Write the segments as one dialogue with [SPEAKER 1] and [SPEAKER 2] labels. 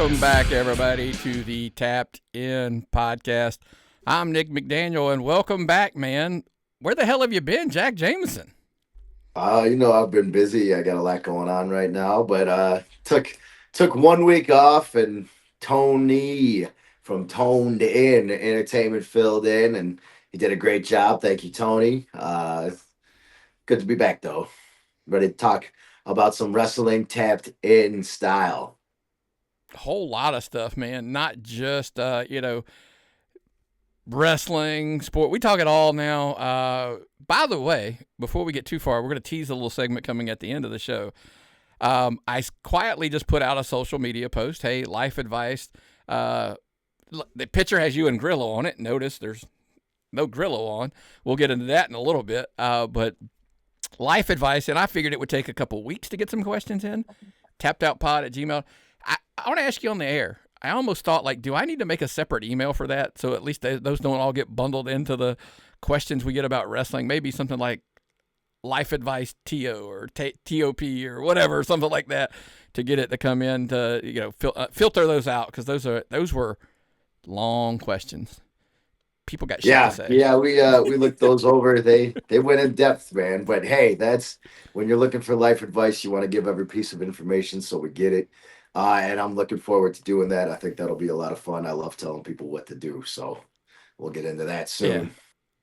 [SPEAKER 1] Welcome back, everybody, to the Tapped In podcast. I'm Nick McDaniel, and welcome back, man. Where the hell have you been, Jacked Jameson?
[SPEAKER 2] I've been busy. I got a lot going on right now, but took 1 week off, and Tony from Toned In Entertainment filled in, and he did a great job. Thank you, Tony. Good to be back though. Ready to talk about some wrestling tapped in style.
[SPEAKER 1] A whole lot of stuff, man. Not just, wrestling, sport. We talk it all now. By the way, before we get too far, we're going to tease a little segment coming at the end of the show. I quietly just put out a social media post. Hey, life advice. The picture has you and Grillo on it. Notice there's no Grillo on. We'll get into that in a little bit. But life advice, and I figured it would take a couple weeks to get some questions in. Tappedoutpod@gmail. I want to ask you on the air. I almost thought, like, do I need to make a separate email for that so at least those don't all get bundled into the questions we get about wrestling? Maybe something like life advice TO or TOP or whatever, something like that, to get it to come in to filter those out, because those were long questions. People got shit to say.
[SPEAKER 2] Yeah, we looked those over. They went in depth, man. But hey, that's when you're looking for life advice, you want to give every piece of information so we get it. And I'm looking forward to doing that. I think that'll be a lot of fun. I love telling people what to do. So we'll get into that soon.
[SPEAKER 1] Yeah.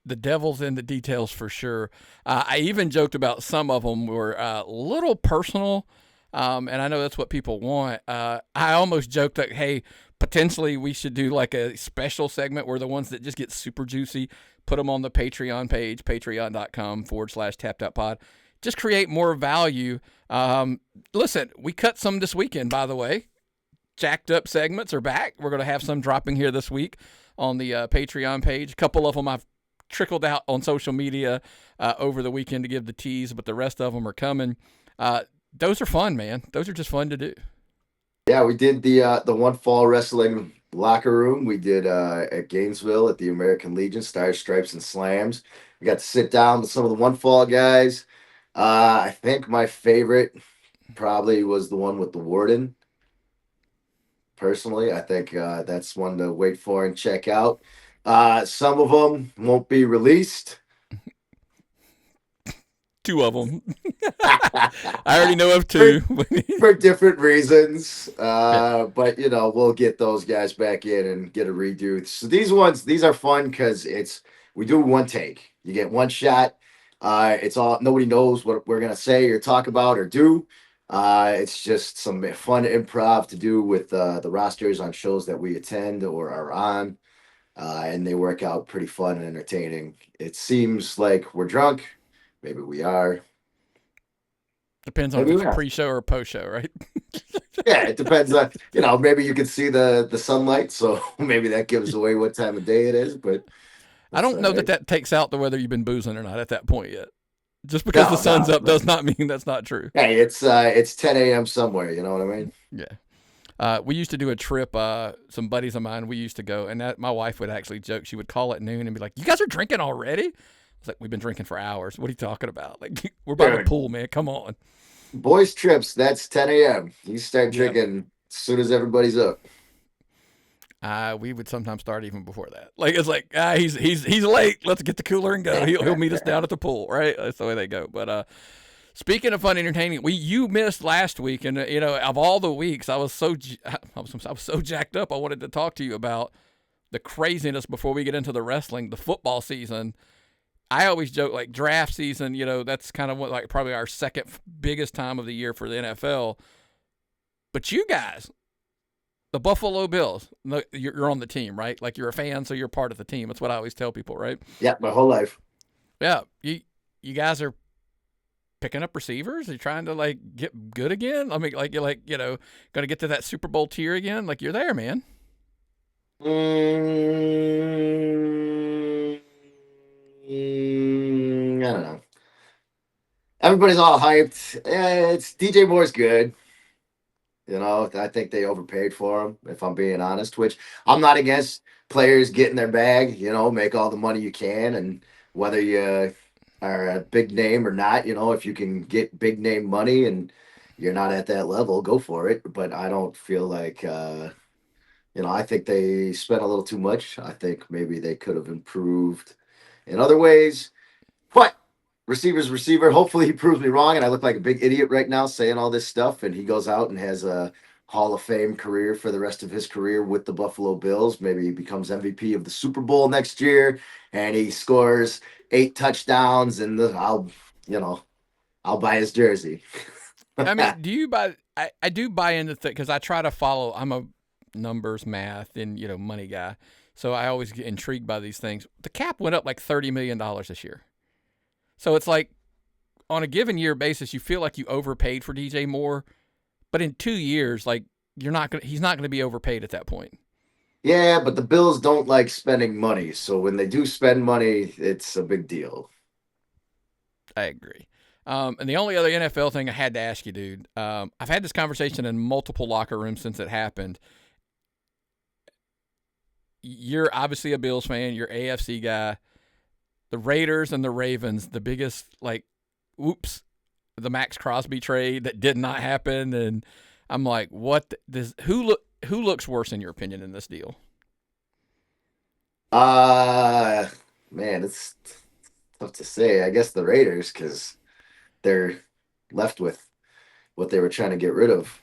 [SPEAKER 1] The devil's in the details for sure. I even joked about some of them were a little personal, and I know that's what people want. I almost joked that, hey, potentially we should do like a special segment where the ones that just get super juicy, put them on the Patreon page, patreon.com/tapped-out-pod. Just create more value. Listen, we cut some this weekend, by the way. Jacked up segments are back. We're going to have some dropping here this week on the Patreon page. A couple of them I've trickled out on social media over the weekend to give the tease, but the rest of them are coming. Those are fun, man. Those are just fun to do.
[SPEAKER 2] Yeah, we did the one fall wrestling locker room. We did at Gainesville at the American Legion, Stars, Stripes, and Slams. We got to sit down with some of the one fall guys. I think my favorite probably was the one with the warden. Personally, I think that's one to wait for and check out. Some of them won't be released.
[SPEAKER 1] Two of them. I already know of two.
[SPEAKER 2] for different reasons.
[SPEAKER 1] Yeah.
[SPEAKER 2] But we'll get those guys back in and get a redo. So these are fun because we do one take. You get one shot. It's all, nobody knows what we're gonna say or talk about or do. It's just some fun improv to do with the rosters on shows that we attend or are on. And they work out pretty fun and entertaining. It seems like we're drunk. Maybe we are.
[SPEAKER 1] Depends on if it's pre-show or post-show, right?
[SPEAKER 2] Yeah, it depends on, maybe you can see the sunlight, so maybe that gives away what time of day it is, but
[SPEAKER 1] I don't know that takes out the whether you've been boozing or not at that point yet. Just because the sun's up does not mean that's not true.
[SPEAKER 2] Hey, it's 10 a.m. somewhere, you know what I mean?
[SPEAKER 1] Yeah. We used to do a trip, some buddies of mine, we used to go, and my wife would actually joke. She would call at noon and be like, "You guys are drinking already?" I was like, "We've been drinking for hours. What are you talking about? Like, we're by the pool, man. Come on."
[SPEAKER 2] Boys trips, that's 10 a.m. You start drinking as soon as everybody's up.
[SPEAKER 1] We would sometimes start even before that. Like, it's like, he's late. Let's get the cooler and go. He'll meet us down at the pool, right? That's the way they go. But speaking of fun entertaining, you missed last week, and of all the weeks, I was so jacked up. I wanted to talk to you about the craziness before we get into the wrestling, the football season. I always joke, like, draft season, that's kind of what, like, probably our second biggest time of the year for the NFL. But you guys, the Buffalo Bills, you're on the team, right? Like, you're a fan, so you're part of the team. That's what I always tell people, right?
[SPEAKER 2] Yeah, my whole life.
[SPEAKER 1] Yeah, you guys are picking up receivers? Are you trying to, like, get good again? I mean, like, you're, like, going to get to that Super Bowl tier again? Like, you're there, man.
[SPEAKER 2] I don't know. Everybody's all hyped. It's DJ Moore's good. I think they overpaid for him, if I'm being honest, which I'm not against players getting their bag, make all the money you can. And whether you are a big name or not, if you can get big name money and you're not at that level, go for it. But I don't feel like I think they spent a little too much. I think maybe they could have improved in other ways. But receiver's receiver. Hopefully he proves me wrong and I look like a big idiot right now saying all this stuff and he goes out and has a Hall of Fame career for the rest of his career with the Buffalo Bills. Maybe he becomes MVP of the Super Bowl next year and he scores 8 touchdowns and I'll buy his jersey.
[SPEAKER 1] I mean, do you buy? I do buy into because I try to follow. I'm a numbers, math, and money guy, so I always get intrigued by these things. The cap went up like $30 million this year, so it's like on a given year basis, you feel like you overpaid for DJ Moore, but in 2 years, like he's not gonna be overpaid at that point.
[SPEAKER 2] Yeah, but the Bills don't like spending money. So when they do spend money, it's a big deal.
[SPEAKER 1] I agree. And the only other NFL thing I had to ask you, dude, I've had this conversation in multiple locker rooms since it happened. You're obviously a Bills fan. You're AFC guy. The Raiders and the Ravens, the biggest, like, whoops, the Max Crosby trade that did not happen. And I'm like, what? Who looks worse, in your opinion, in this deal?
[SPEAKER 2] Uh Man, it's tough to say. I guess the Raiders, because they're left with what they were trying to get rid of.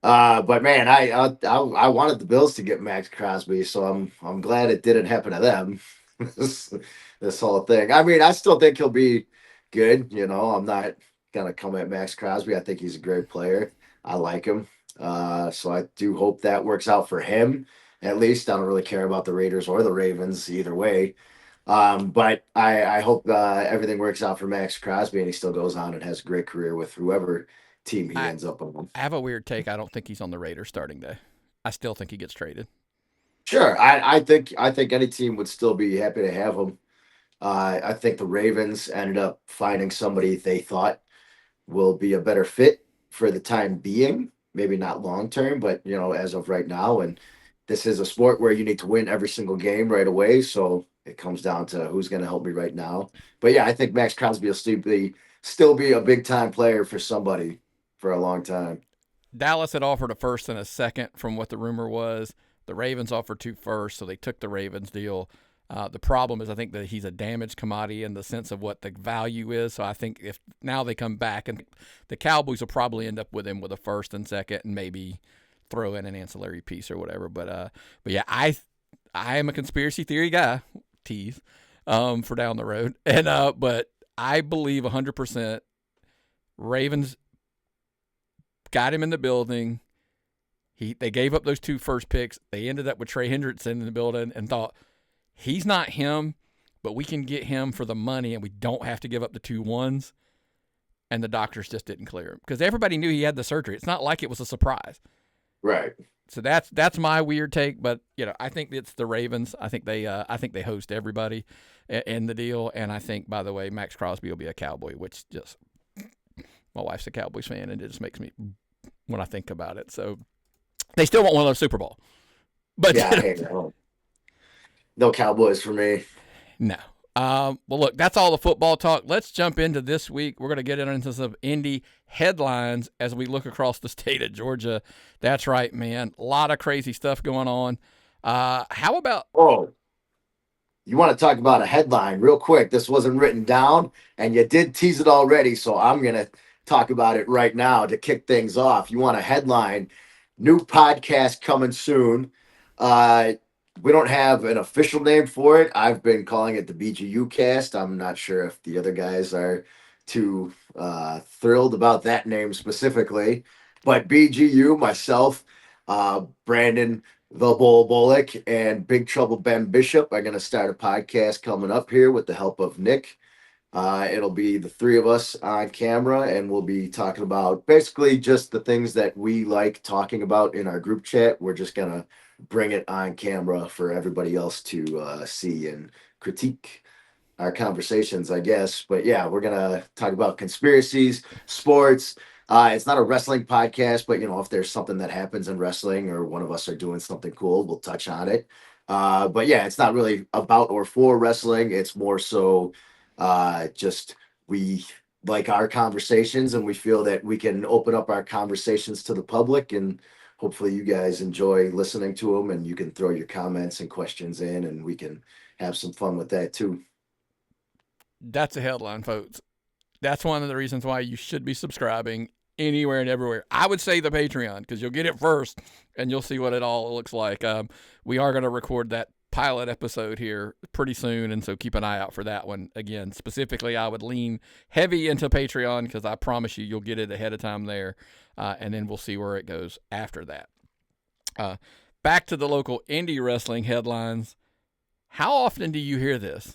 [SPEAKER 2] But man, I wanted the Bills to get Max Crosby, so I'm glad it didn't happen to them. this, this whole thing. I mean, I still think he'll be good. I'm not gonna come at Max Crosby. I think he's a great player. I like him. So I do hope that works out for him. At least I don't really care about the Raiders or the Ravens either way. But I hope everything works out for Max Crosby and he still goes on and has a great career with whoever team he
[SPEAKER 1] I,
[SPEAKER 2] ends up on.
[SPEAKER 1] I have a weird take. I don't think he's on the Raiders starting day. I still think he gets traded.
[SPEAKER 2] Sure, I think any team would still be happy to have him. I think the Ravens ended up finding somebody they thought will be a better fit for the time being. Maybe not long term, but as of right now. And this is a sport where you need to win every single game right away. So it comes down to who's going to help me right now. But yeah, I think Max Crosby will still be a big time player for somebody for a long time.
[SPEAKER 1] Dallas had offered a first and a second, from what the rumor was. The Ravens offered 2 firsts, so they took the Ravens deal. The problem is, I think that he's a damaged commodity in the sense of what the value is. So I think if now they come back, and the Cowboys will probably end up with him with a first and second, and maybe throw in an ancillary piece or whatever. But yeah, I am a conspiracy theory guy, tease, for down the road, and but I believe 100% Ravens got him in the building. They gave up those 2 first picks. They ended up with Trey Hendrickson in the building and thought, he's not him, but we can get him for the money and we don't have to give up the 2 1s. And the doctors just didn't clear him because everybody knew he had the surgery. It's not like it was a surprise.
[SPEAKER 2] Right.
[SPEAKER 1] So that's my weird take, but I think it's the Ravens. I think they host everybody in the deal, and I think, by the way, Max Crosby will be a Cowboy, which just, my wife's a Cowboys fan, and it just makes me, when I think about it. So they still won't win a Super Bowl, but
[SPEAKER 2] Yeah. Hey, no Cowboys for me.
[SPEAKER 1] no. Well, look, that's all the football talk. Let's jump into this week. We're going to get into some Indy headlines as we look across the state of Georgia. That's right, man. A lot of crazy stuff going on. How about?
[SPEAKER 2] Oh, you want to talk about a headline real quick? This wasn't written down, and you did tease it already, so I'm gonna talk about it right now to kick things off. You want a headline? New podcast coming soon. Uh, we don't have an official name for it. I've been calling it the BGU cast. I'm not sure if the other guys are too thrilled about that name specifically, but BGU, myself, Brandon the Bull Bullock, and Big Trouble Ben Bishop are going to start a podcast coming up here with the help of Nick. It'll be the three of us on camera, and we'll be talking about basically just the things that we like talking about in our group chat. We're just going to bring it on camera for everybody else to see and critique our conversations, I guess. But yeah, we're going to talk about conspiracies, sports. It's not a wrestling podcast, but if there's something that happens in wrestling or one of us are doing something cool, we'll touch on it. But yeah, it's not really about or for wrestling. It's more so just we like our conversations, and we feel that we can open up our conversations to the public, and hopefully you guys enjoy listening to them, and you can throw your comments and questions in, and we can have some fun with that too.
[SPEAKER 1] That's a headline, folks. That's one of the reasons why you should be subscribing anywhere and everywhere. I would say the Patreon, because you'll get it first and you'll see what it all looks like. We are going to record that pilot episode here pretty soon, and so keep an eye out for that one. Again, specifically, I would lean heavy into Patreon because I promise you'll get it ahead of time there, and then we'll see where it goes after that. Back to the local indie wrestling headlines. How often do you hear this?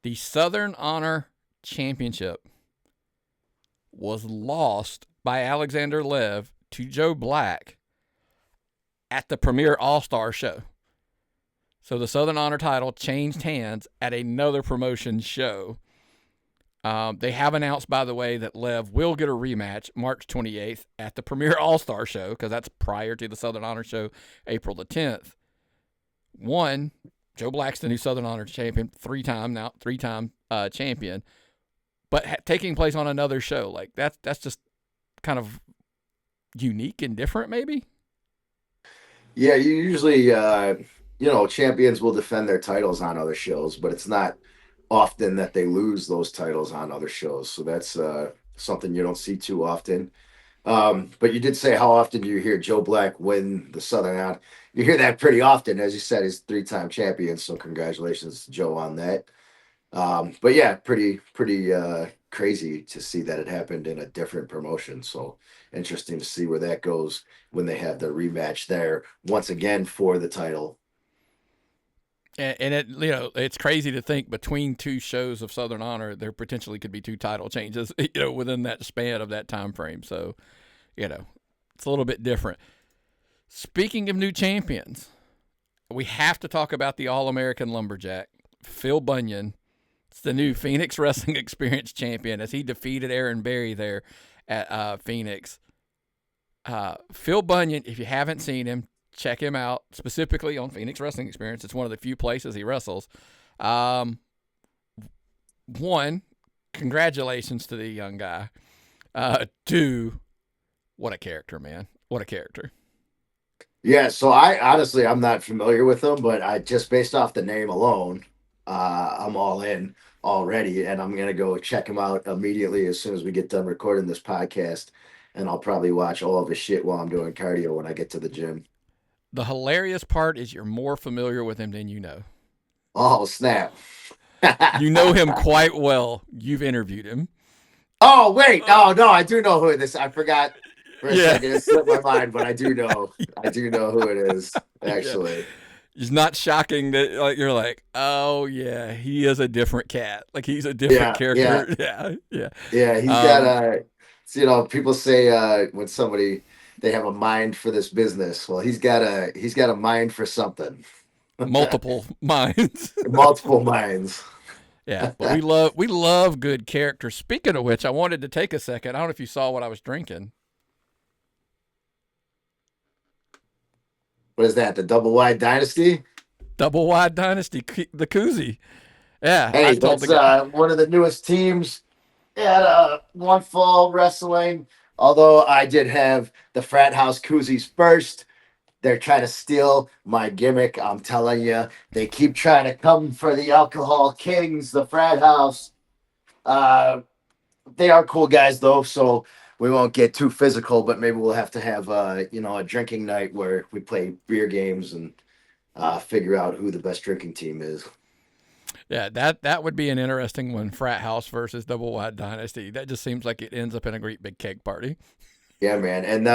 [SPEAKER 1] The Southern Honor Championship was lost by Alexander Lev to Joe Black at the Premier All-Star show. So the Southern Honor title changed hands at another promotion show. They have announced, by the way, that Lev will get a rematch March 28th at the Premier All-Star show, because that's prior to the Southern Honor show, April the 10th. Joe Black's the new Southern Honor champion, three-time champion, but taking place on another show. Like that's just kind of unique and different, maybe.
[SPEAKER 2] Yeah, you usually, champions will defend their titles on other shows, but it's not often that they lose those titles on other shows. So that's something you don't see too often. But you did say how often do you hear Joe Black win the Southern Honor? You hear that pretty often. As you said, he's three-time champion, so congratulations to Joe on that. But yeah, pretty crazy to see that it happened in a different promotion. So interesting to see where that goes when they have the rematch there once again for the title.
[SPEAKER 1] And it, it's crazy to think between two shows of Southern Honor, there potentially could be two title changes, within that span of that time frame. So, it's a little bit different. Speaking of new champions, we have to talk about the All-American Lumberjack, Phil Bunyan. It's the new Phoenix Wrestling Experience champion as he defeated Aaron Berry there at Phoenix. Phil Bunyan, if you haven't seen him, check him out, specifically on Phoenix Wrestling Experience. It's one of the few places he wrestles. One, congratulations to the young guy. Two, what a character, man. What a character.
[SPEAKER 2] Yeah, so I'm not familiar with him, but I just based off the name alone, I'm all in already, and I'm gonna go check him out immediately as soon as we get done recording this podcast, and I'll probably watch all of his shit while I'm doing cardio when I get to the gym.
[SPEAKER 1] The hilarious part is you're more familiar with him than you know.
[SPEAKER 2] Oh, snap.
[SPEAKER 1] You know him quite well. You've interviewed him.
[SPEAKER 2] Oh, wait. No, I do know who it is. I forgot for a second. It slipped my mind, but I do know. I do know who it is, actually.
[SPEAKER 1] Yeah. It's not shocking that you're like, oh, yeah, he is a different cat. Like, he's a different character. Yeah.
[SPEAKER 2] Yeah, he's got people say when somebody they have a mind for this business. Well, he's got a mind for something.
[SPEAKER 1] Multiple minds.
[SPEAKER 2] Multiple minds.
[SPEAKER 1] Yeah, but we love good characters. Speaking of which, I wanted to take a second. I don't know if you saw what I was drinking.
[SPEAKER 2] What is that? The Double Wide Dynasty?
[SPEAKER 1] Double Wide Dynasty, the koozie. Yeah.
[SPEAKER 2] Hey, that's one of the newest teams at One Fall Wrestling. Although I did have the frat house koozies first. They're trying to steal my gimmick. I'm telling you, they keep trying to come for the alcohol kings, the frat house. They are cool guys though, so we won't get too physical. But maybe we'll have to have a drinking night where we play beer games and figure out who the best drinking team is.
[SPEAKER 1] Yeah, that would be an interesting one. Frat house versus Double Wide Dynasty. That just seems like it ends up in a great big keg party.
[SPEAKER 2] Yeah, man. And,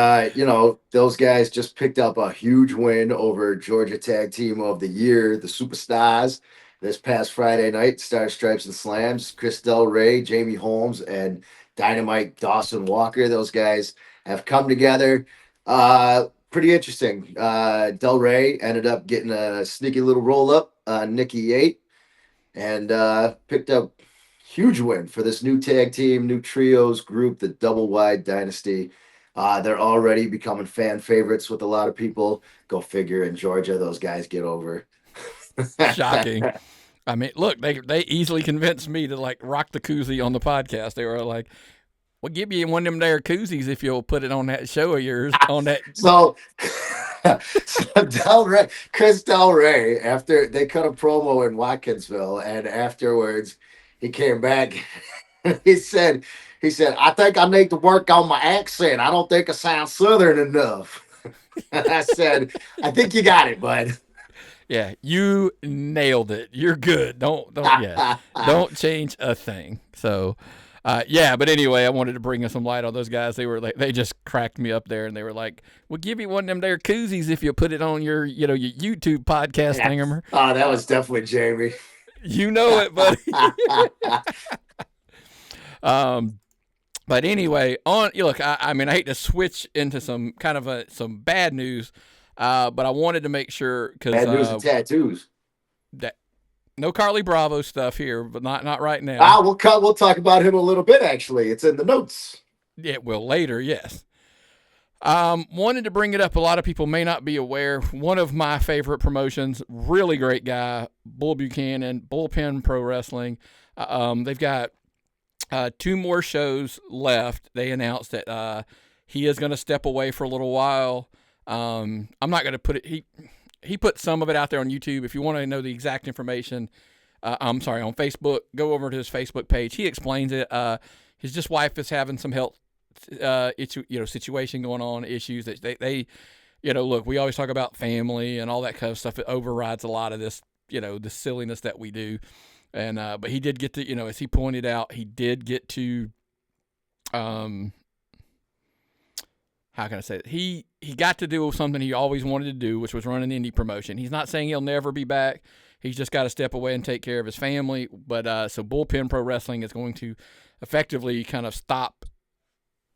[SPEAKER 2] those guys just picked up a huge win over Georgia Tag Team of the Year, the Superstars, this past Friday night. Star Stripes and Slams, Chris Del Rey, Jamie Holmes, and Dynamite Dawson Walker. Those guys have come together. Pretty interesting. Del Rey ended up getting a sneaky little roll up, Nikki 8, and picked up huge win for this new tag team, new trios group, the Double Wide Dynasty. They're already becoming fan favorites with a lot of people. Go figure, in Georgia, those guys get over.
[SPEAKER 1] Shocking. I mean, look, they easily convinced me to like rock the koozie on the podcast. They were like, "We'll give you one of them there koozies if you'll put it on that show of yours on that."
[SPEAKER 2] So, Chris Del Rey, after they cut a promo in Watkinsville, and afterwards he came back. he said, I think I need to work on my accent. I don't think I sound Southern enough. And I said, I think you got it, bud.
[SPEAKER 1] Yeah, you nailed it. You're good. Don't change a thing. So, yeah. But anyway, I wanted to bring some light on those guys. They were like, they just cracked me up there, and they were like, "We'll give you one of them there koozies if you put it on your, your YouTube podcast thingamer."
[SPEAKER 2] Oh, that was definitely Jamie.
[SPEAKER 1] You know it, buddy. But anyway, look, I mean, I hate to switch into some kind of some bad news, but I wanted to make sure because
[SPEAKER 2] Bad news and tattoos.
[SPEAKER 1] that no Carly Bravo stuff here, but not right now.
[SPEAKER 2] We'll talk about him a little bit. Actually, it's in the notes.
[SPEAKER 1] Yeah, well, later, yes. Wanted to bring it up. A lot of people may not be aware. One of my favorite promotions, really great guy, Bull Buchanan, Bullpen Pro Wrestling. They've got 2 more shows left. They announced that he is going to step away for a little while. I'm not going to put it. He put some of it out there on YouTube. If you want to know the exact information, I'm sorry, on Facebook, go over to his Facebook page. He explains it. His just wife is having some health situation going on, issues that they look, we always talk about family and all that kind of stuff. It overrides a lot of this, the silliness that we do. And, but he did get to, as he pointed out, he did get to, how can I say it? He got to do something he always wanted to do, which was run an indie promotion. He's not saying he'll never be back. He's just got to step away and take care of his family. But, so Bullpen Pro Wrestling is going to effectively kind of stop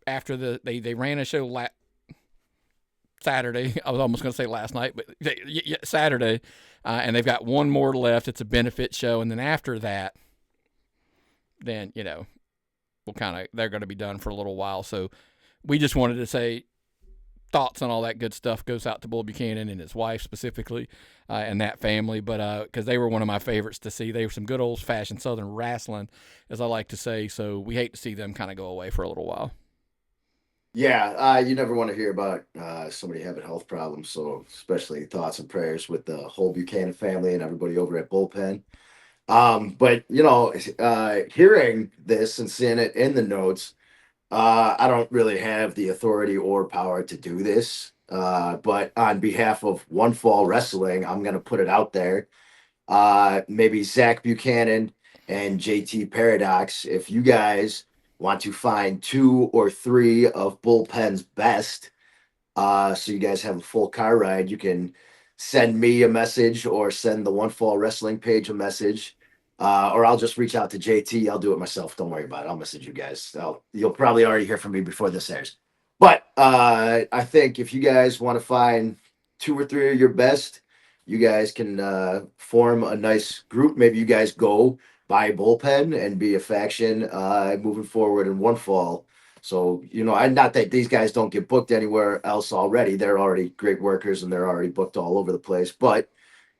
[SPEAKER 1] after they ran a show Saturday. I was almost going to say last night, but Saturday. And they've got one more left. It's a benefit show. And then after that, then, they're going to be done for a little while. So we just wanted to say thoughts on all that good stuff goes out to Bull Buchanan and his wife specifically, and that family. But because they were one of my favorites to see. They were some good old-fashioned Southern wrestling, as I like to say. So we hate to see them kind of go away for a little while.
[SPEAKER 2] Yeah, you never want to hear about somebody having health problems. So especially thoughts and prayers with the whole Buchanan family and everybody over at Bullpen. But hearing this and seeing it in the notes, I don't really have the authority or power to do this. But on behalf of One Fall Wrestling, I'm going to put it out there. Maybe Zach Buchanan and JT Paradox, if you guys want to find 2 or 3 of Bullpen's best, so you guys have a full car ride, you can send me a message or send the One Fall Wrestling page a message, or I'll just reach out to JT. I'll do it myself. Don't worry about it. I'll message you guys. You'll probably already hear from me before this airs. But I think if you guys want to find 2 or 3 of your best, you guys can form a nice group. Maybe you guys go buy Bullpen and be a faction moving forward in One Fall. So, not that these guys don't get booked anywhere else already. They're already great workers and they're already booked all over the place. But,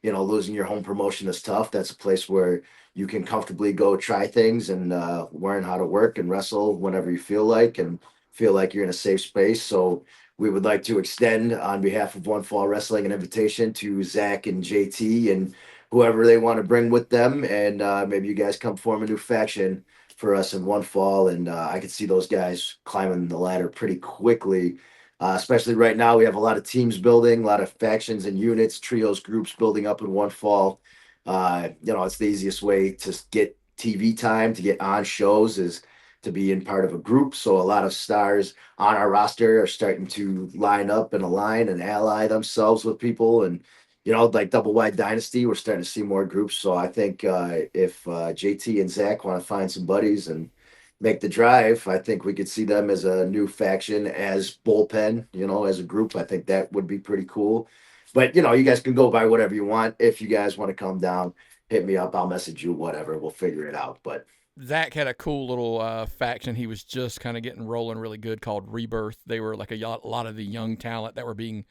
[SPEAKER 2] losing your home promotion is tough. That's a place where you can comfortably go try things and learn how to work and wrestle whenever you feel like and feel like you're in a safe space. So we would like to extend on behalf of One Fall Wrestling an invitation to Zach and JT and whoever they want to bring with them, and maybe you guys come form a new faction for us in One Fall, and I could see those guys climbing the ladder pretty quickly, especially right now. We have a lot of teams building, a lot of factions and units, trios, groups building up in One Fall. It's the easiest way to get TV time, to get on shows, is to be in part of a group. So a lot of stars on our roster are starting to line up and align and ally themselves with people, and like Double Wide Dynasty, we're starting to see more groups. So I think if JT and Zach want to find some buddies and make the drive, I think we could see them as a new faction, as Bullpen, as a group. I think that would be pretty cool. But, you guys can go by whatever you want. If you guys want to come down, hit me up. I'll message you, whatever. We'll figure it out. But
[SPEAKER 1] Zach had a cool little faction. He was just kind of getting rolling really good called Rebirth. They were like a lot of the young talent that were being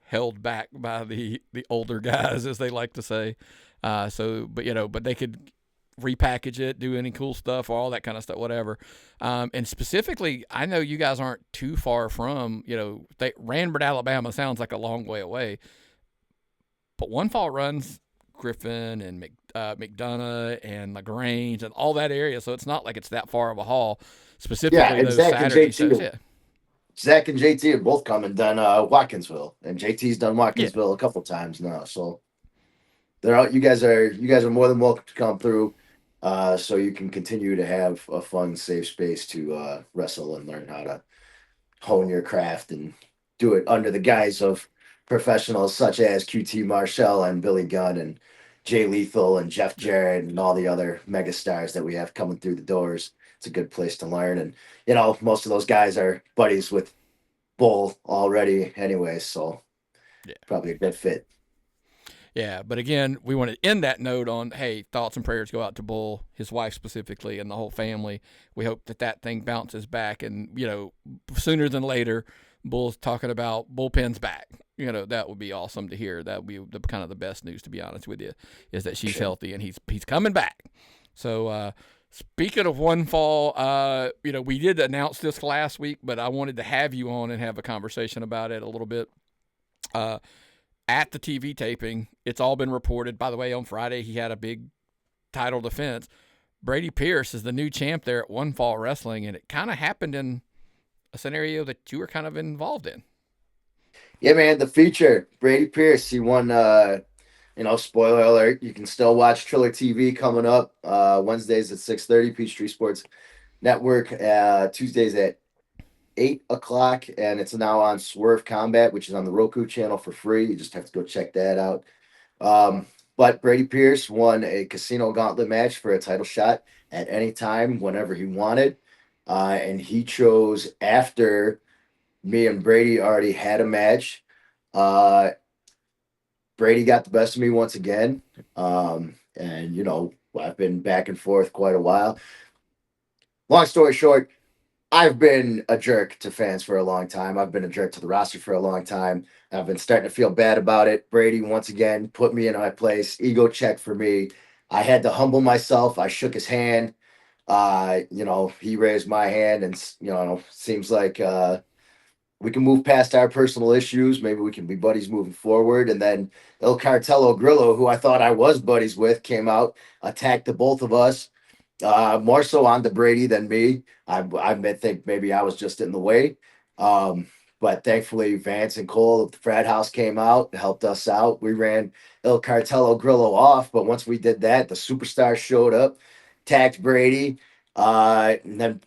[SPEAKER 1] held back by the older guys, as they like to say. But they could repackage it, do any cool stuff, all that kind of stuff, whatever. And specifically, I know you guys aren't too far from, Ranford, Alabama sounds like a long way away, but One Fall runs Griffin and McDonough and LaGrange and all that area, so it's not like it's that far of a haul.
[SPEAKER 2] Yeah,
[SPEAKER 1] Specifically,
[SPEAKER 2] and
[SPEAKER 1] those Saturday shows, yeah.
[SPEAKER 2] Zach and JT have both come and done Watkinsville, and JT's done
[SPEAKER 1] Yeah.
[SPEAKER 2] Watkinsville a couple times now. So they're out. You guys are more than welcome to come through, so you can continue to have a fun, safe space to wrestle and learn how to hone your craft and do it under the guise of professionals such as QT Marshall and Billy Gunn and Jay Lethal and Jeff Jarrett and all the other megastars that we have coming through the doors. It's a good place to learn. And, most of those guys are buddies with Bull already anyway, so
[SPEAKER 1] Yeah.
[SPEAKER 2] probably a good fit.
[SPEAKER 1] Yeah, but again, we want to end that note on, hey, thoughts and prayers go out to Bull, his wife specifically, and the whole family. We hope that thing bounces back, and sooner than later, Bull's talking about Bullpen's back. That would be awesome to hear. That would be the kind of the best news, to be honest with you, is that she's healthy and he's coming back. So speaking of One Fall, we did announce this last week, but I wanted to have you on and have a conversation about it a little bit. At the TV taping, it's all been reported. By the way, on Friday, he had a big title defense. Brady Pierce is the new champ there at One Fall Wrestling, and it kind of happened in a scenario that you were kind of involved in.
[SPEAKER 2] Yeah, man, the feature, Brady Pierce, he won, spoiler alert, you can still watch Triller TV coming up Wednesdays at 6:30, Peachtree Sports Network, Tuesdays at 8 o'clock, and it's now on Swerve Combat, which is on the Roku channel for free. You just have to go check that out. But Brady Pierce won a casino gauntlet match for a title shot at any time, whenever he wanted. And he chose after me and Brady already had a match. Brady got the best of me once again. And I've been back and forth quite a while. Long story short, I've been a jerk to fans for a long time. I've been a jerk to the roster for a long time. I've been starting to feel bad about it. Brady, once again, put me in my place. Ego check for me. I had to humble myself. I shook his hand. He raised my hand, and, seems like we can move past our personal issues. Maybe we can be buddies moving forward. And then El Cartelo Grillo, who I thought I was buddies with, came out, attacked the both of us. More so on the Brady than me. I think maybe I was just in the way. But thankfully, Vance and Cole of the frat house came out, helped us out. We ran El Cartelo Grillo off. But once we did that, the superstars showed up, tagged Brady. And then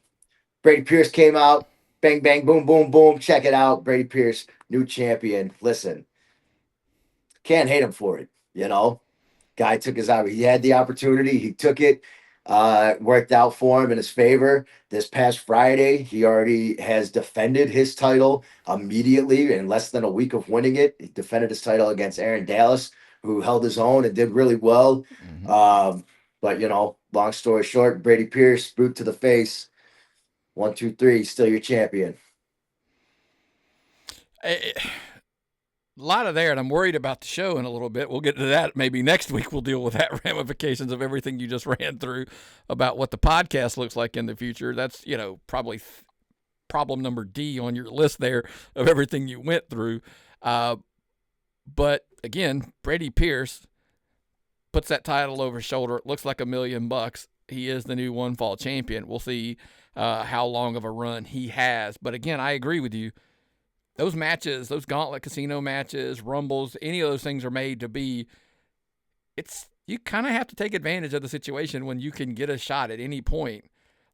[SPEAKER 2] Brady Pierce came out. Bang, bang, boom, boom, boom. Check it out. Brady Pierce, new champion. Listen, can't hate him for it, Guy took his opportunity. He had the opportunity. He took it. Worked out for him in his favor. This past Friday, he already has defended his title immediately in less than a week of winning it. He defended his title against Aaron Dallas, who held his own and did really well.
[SPEAKER 1] Mm-hmm.
[SPEAKER 2] But long story short, Brady Pierce, boot to the face. 1, 2, 3, still your champion.
[SPEAKER 1] A lot of there, and I'm worried about the show in a little bit. We'll get to that maybe next week. We'll deal with that ramifications of everything you just ran through about what the podcast looks like in the future. That's probably problem number D on your list there of everything you went through. But again, Brady Pierce puts that title over his shoulder. It looks like $1 million. He is the new One Fall champion. We'll see how long of a run he has. But again, I agree with you. Those matches, those gauntlet casino matches, rumbles, any of those things are made to be. You kind of have to take advantage of the situation when you can get a shot at any point.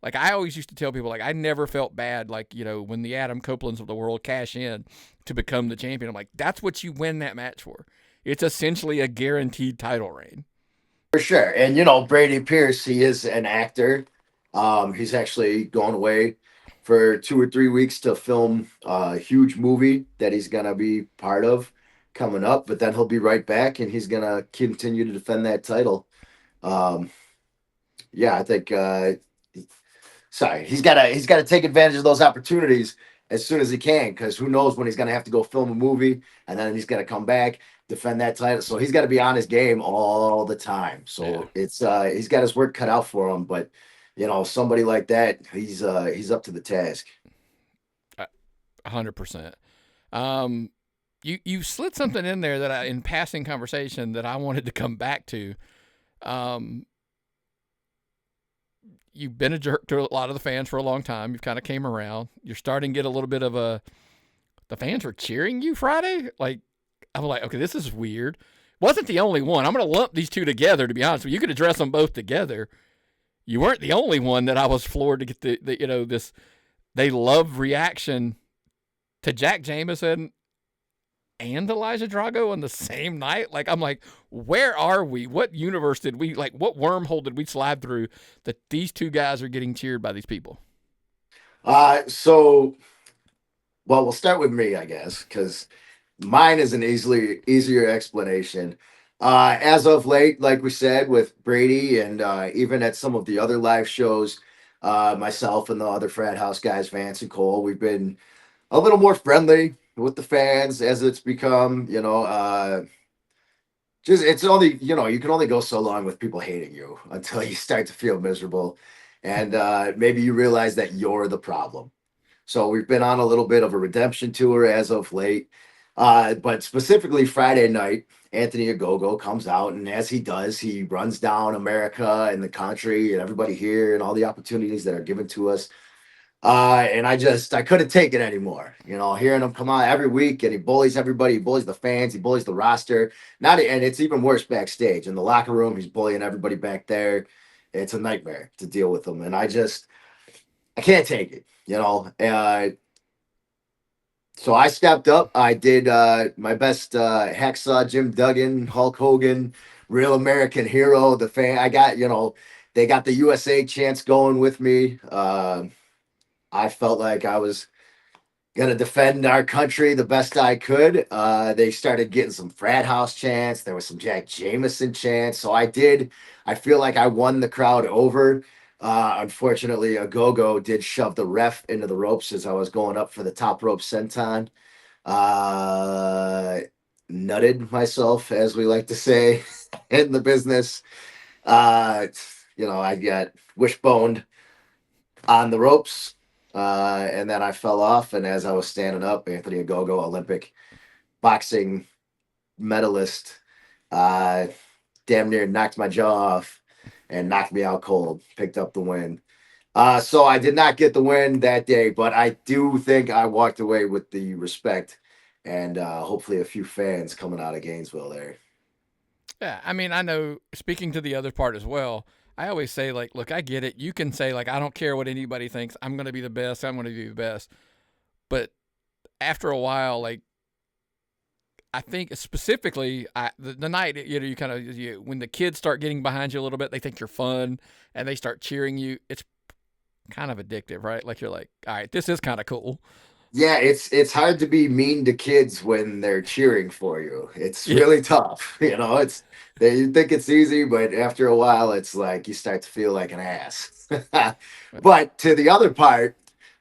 [SPEAKER 1] Like I always used to tell people, I never felt bad, when the Adam Copelands of the world cash in to become the champion. I'm like, that's what you win that match for. It's essentially a guaranteed title reign.
[SPEAKER 2] For sure. And, Brady Pierce, he is an actor. He's actually going away for 2 or 3 weeks to film a huge movie that he's going to be part of coming up. But then he'll be right back, and he's going to continue to defend that title. I think he's got to take advantage of those opportunities. as soon as he can, because who knows when he's going to have to go film a movie, and then he's got to come back, defend that title. So he's got to be on his game all the time.
[SPEAKER 1] Yeah,
[SPEAKER 2] So it's he's got his work cut out for him. But somebody like that, he's up to the task.
[SPEAKER 1] 100%. You slid something in there that in passing conversation that I wanted to come back to. Um, you've been a jerk to a lot of the fans for a long time. You've kind of came around. You're starting to get a little bit of the fans were cheering you Friday. Like, I'm like, okay, this is weird. Wasn't the only one. I'm going to lump these two together, to be honest with you. You could address them both together. You weren't the only one that I was floored to get this, they love reaction to Jack Jameson and Elijah Drago on the same night. Like, I'm like, where are we? What universe did we, like, what wormhole did we slide through that these two guys are getting cheered by these people?
[SPEAKER 2] So, well, we'll start with me, I guess, because mine is an easier explanation. As of late, like we said, with Brady and even at some of the other live shows, myself and the other frat house guys, Vance and Cole, we've been a little more friendly with the fans as it's become, just it's only, you can only go so long with people hating you until you start to feel miserable. And maybe you realize that you're the problem. So we've been on a little bit of a redemption tour as of late. But specifically Friday night, Anthony Ogogo comes out, and as he does, he runs down America and the country and everybody here and all the opportunities that are given to us. And I couldn't take it anymore. Hearing him come out every week and he bullies everybody, he bullies the fans, he bullies the roster. And it's even worse backstage in the locker room. He's bullying everybody back there. It's a nightmare to deal with him, and I can't take it. So I stepped up. I did my best hacksaw Jim Duggan, Hulk Hogan, real American hero. The fan, I got, they got the USA chants going with me. I felt like I was gonna defend our country the best I could. They started getting some frat house chants. There was some Jack Jameson chants. So I did. I feel like I won the crowd over. Unfortunately, a go-go did shove the ref into the ropes as I was going up for the top rope senton. Uh, Nutted myself, as we like to say in the business. Uh, I got wishboned on the ropes. And then I fell off. And as I was standing up, Anthony Ogogo, Olympic boxing medalist, uh, damn near knocked my jaw off and knocked me out cold, picked up the win. So I did not get the win that day, but I do think I walked away with the respect and hopefully a few fans coming out of Gainesville there.
[SPEAKER 1] Yeah, I mean, I know, speaking to the other part as well, I always say, like, look, I get it. You can say, like, I don't care what anybody thinks. I'm going to be the best. I'm going to be the best. But after a while, like, I think specifically the night, you kind of, when the kids start getting behind you a little bit, they think you're fun and they start cheering you. It's kind of addictive, right? Like, you're like, all right, this is kind of cool.
[SPEAKER 2] Yeah, it's hard to be mean to kids when they're cheering for you. It's
[SPEAKER 1] Yeah.
[SPEAKER 2] really tough. You think it's easy, but after a while, it's like you start to feel like an ass. But to the other part,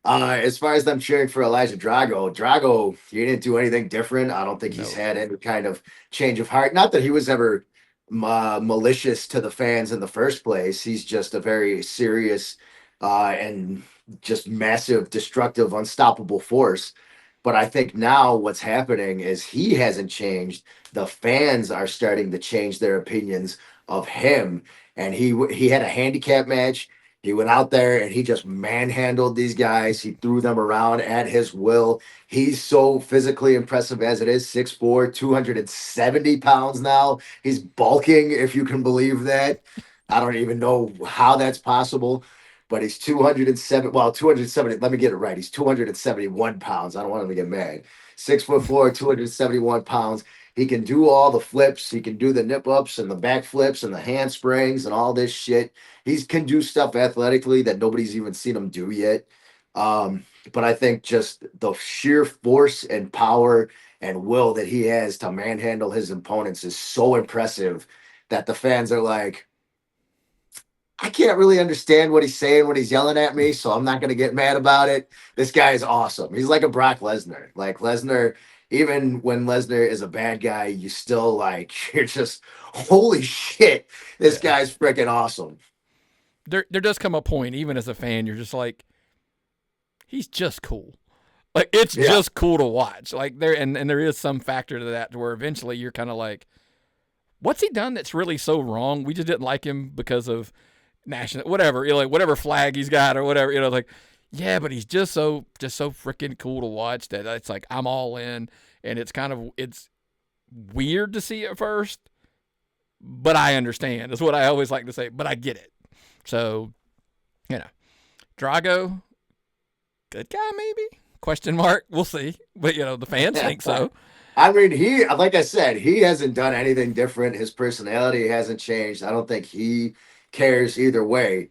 [SPEAKER 2] as far as them cheering for Elijah Drago, he didn't do anything different. I don't think he's
[SPEAKER 1] No.
[SPEAKER 2] had any kind of change of heart. Not that he was ever malicious to the fans in the first place. He's just a very serious and just massive, destructive, unstoppable force. But I think now what's happening is he hasn't changed. The fans are starting to change their opinions of him. And he had a handicap match. He went out there and he just manhandled these guys. He threw them around at his will. He's so physically impressive as it is 6'4, 270 pounds now. He's bulking, if you can believe that. I don't even know how that's possible, but he's 207. Well, 270. Let me get it right. He's 271 pounds. I don't want him to get mad. 6'4", 271 pounds. He can do all the flips. He can do the nip ups and the back flips and the handsprings and all this shit. He can do stuff athletically that nobody's even seen him do yet. But I think just the sheer force and power and will that he has to manhandle his opponents is so impressive that the fans are like, I can't really understand what he's saying when he's yelling at me, so I'm not going to get mad about it. This guy is awesome. He's like a Brock Lesnar. Like Lesnar, even when Lesnar is a bad guy, you still like, you're just, holy shit, this
[SPEAKER 1] Yeah.
[SPEAKER 2] guy's freaking awesome.
[SPEAKER 1] There does come a point, even as a fan, you're just like, he's just cool. Like, it's
[SPEAKER 2] Yeah.
[SPEAKER 1] just cool to watch. Like, and there is some factor to that to where eventually you're kind of like, what's he done that's really so wrong? We just didn't like him because of national, whatever, like whatever flag he's got or whatever, like, yeah, but he's just so freaking cool to watch that it's like, I'm all in. And it's weird to see at first, but I understand is what I always like to say, but I get it. So, Drago, good guy, maybe? Question mark. We'll see. But, the fans think so.
[SPEAKER 2] I mean, like I said, he hasn't done anything different. His personality hasn't changed. I don't think he cares either way.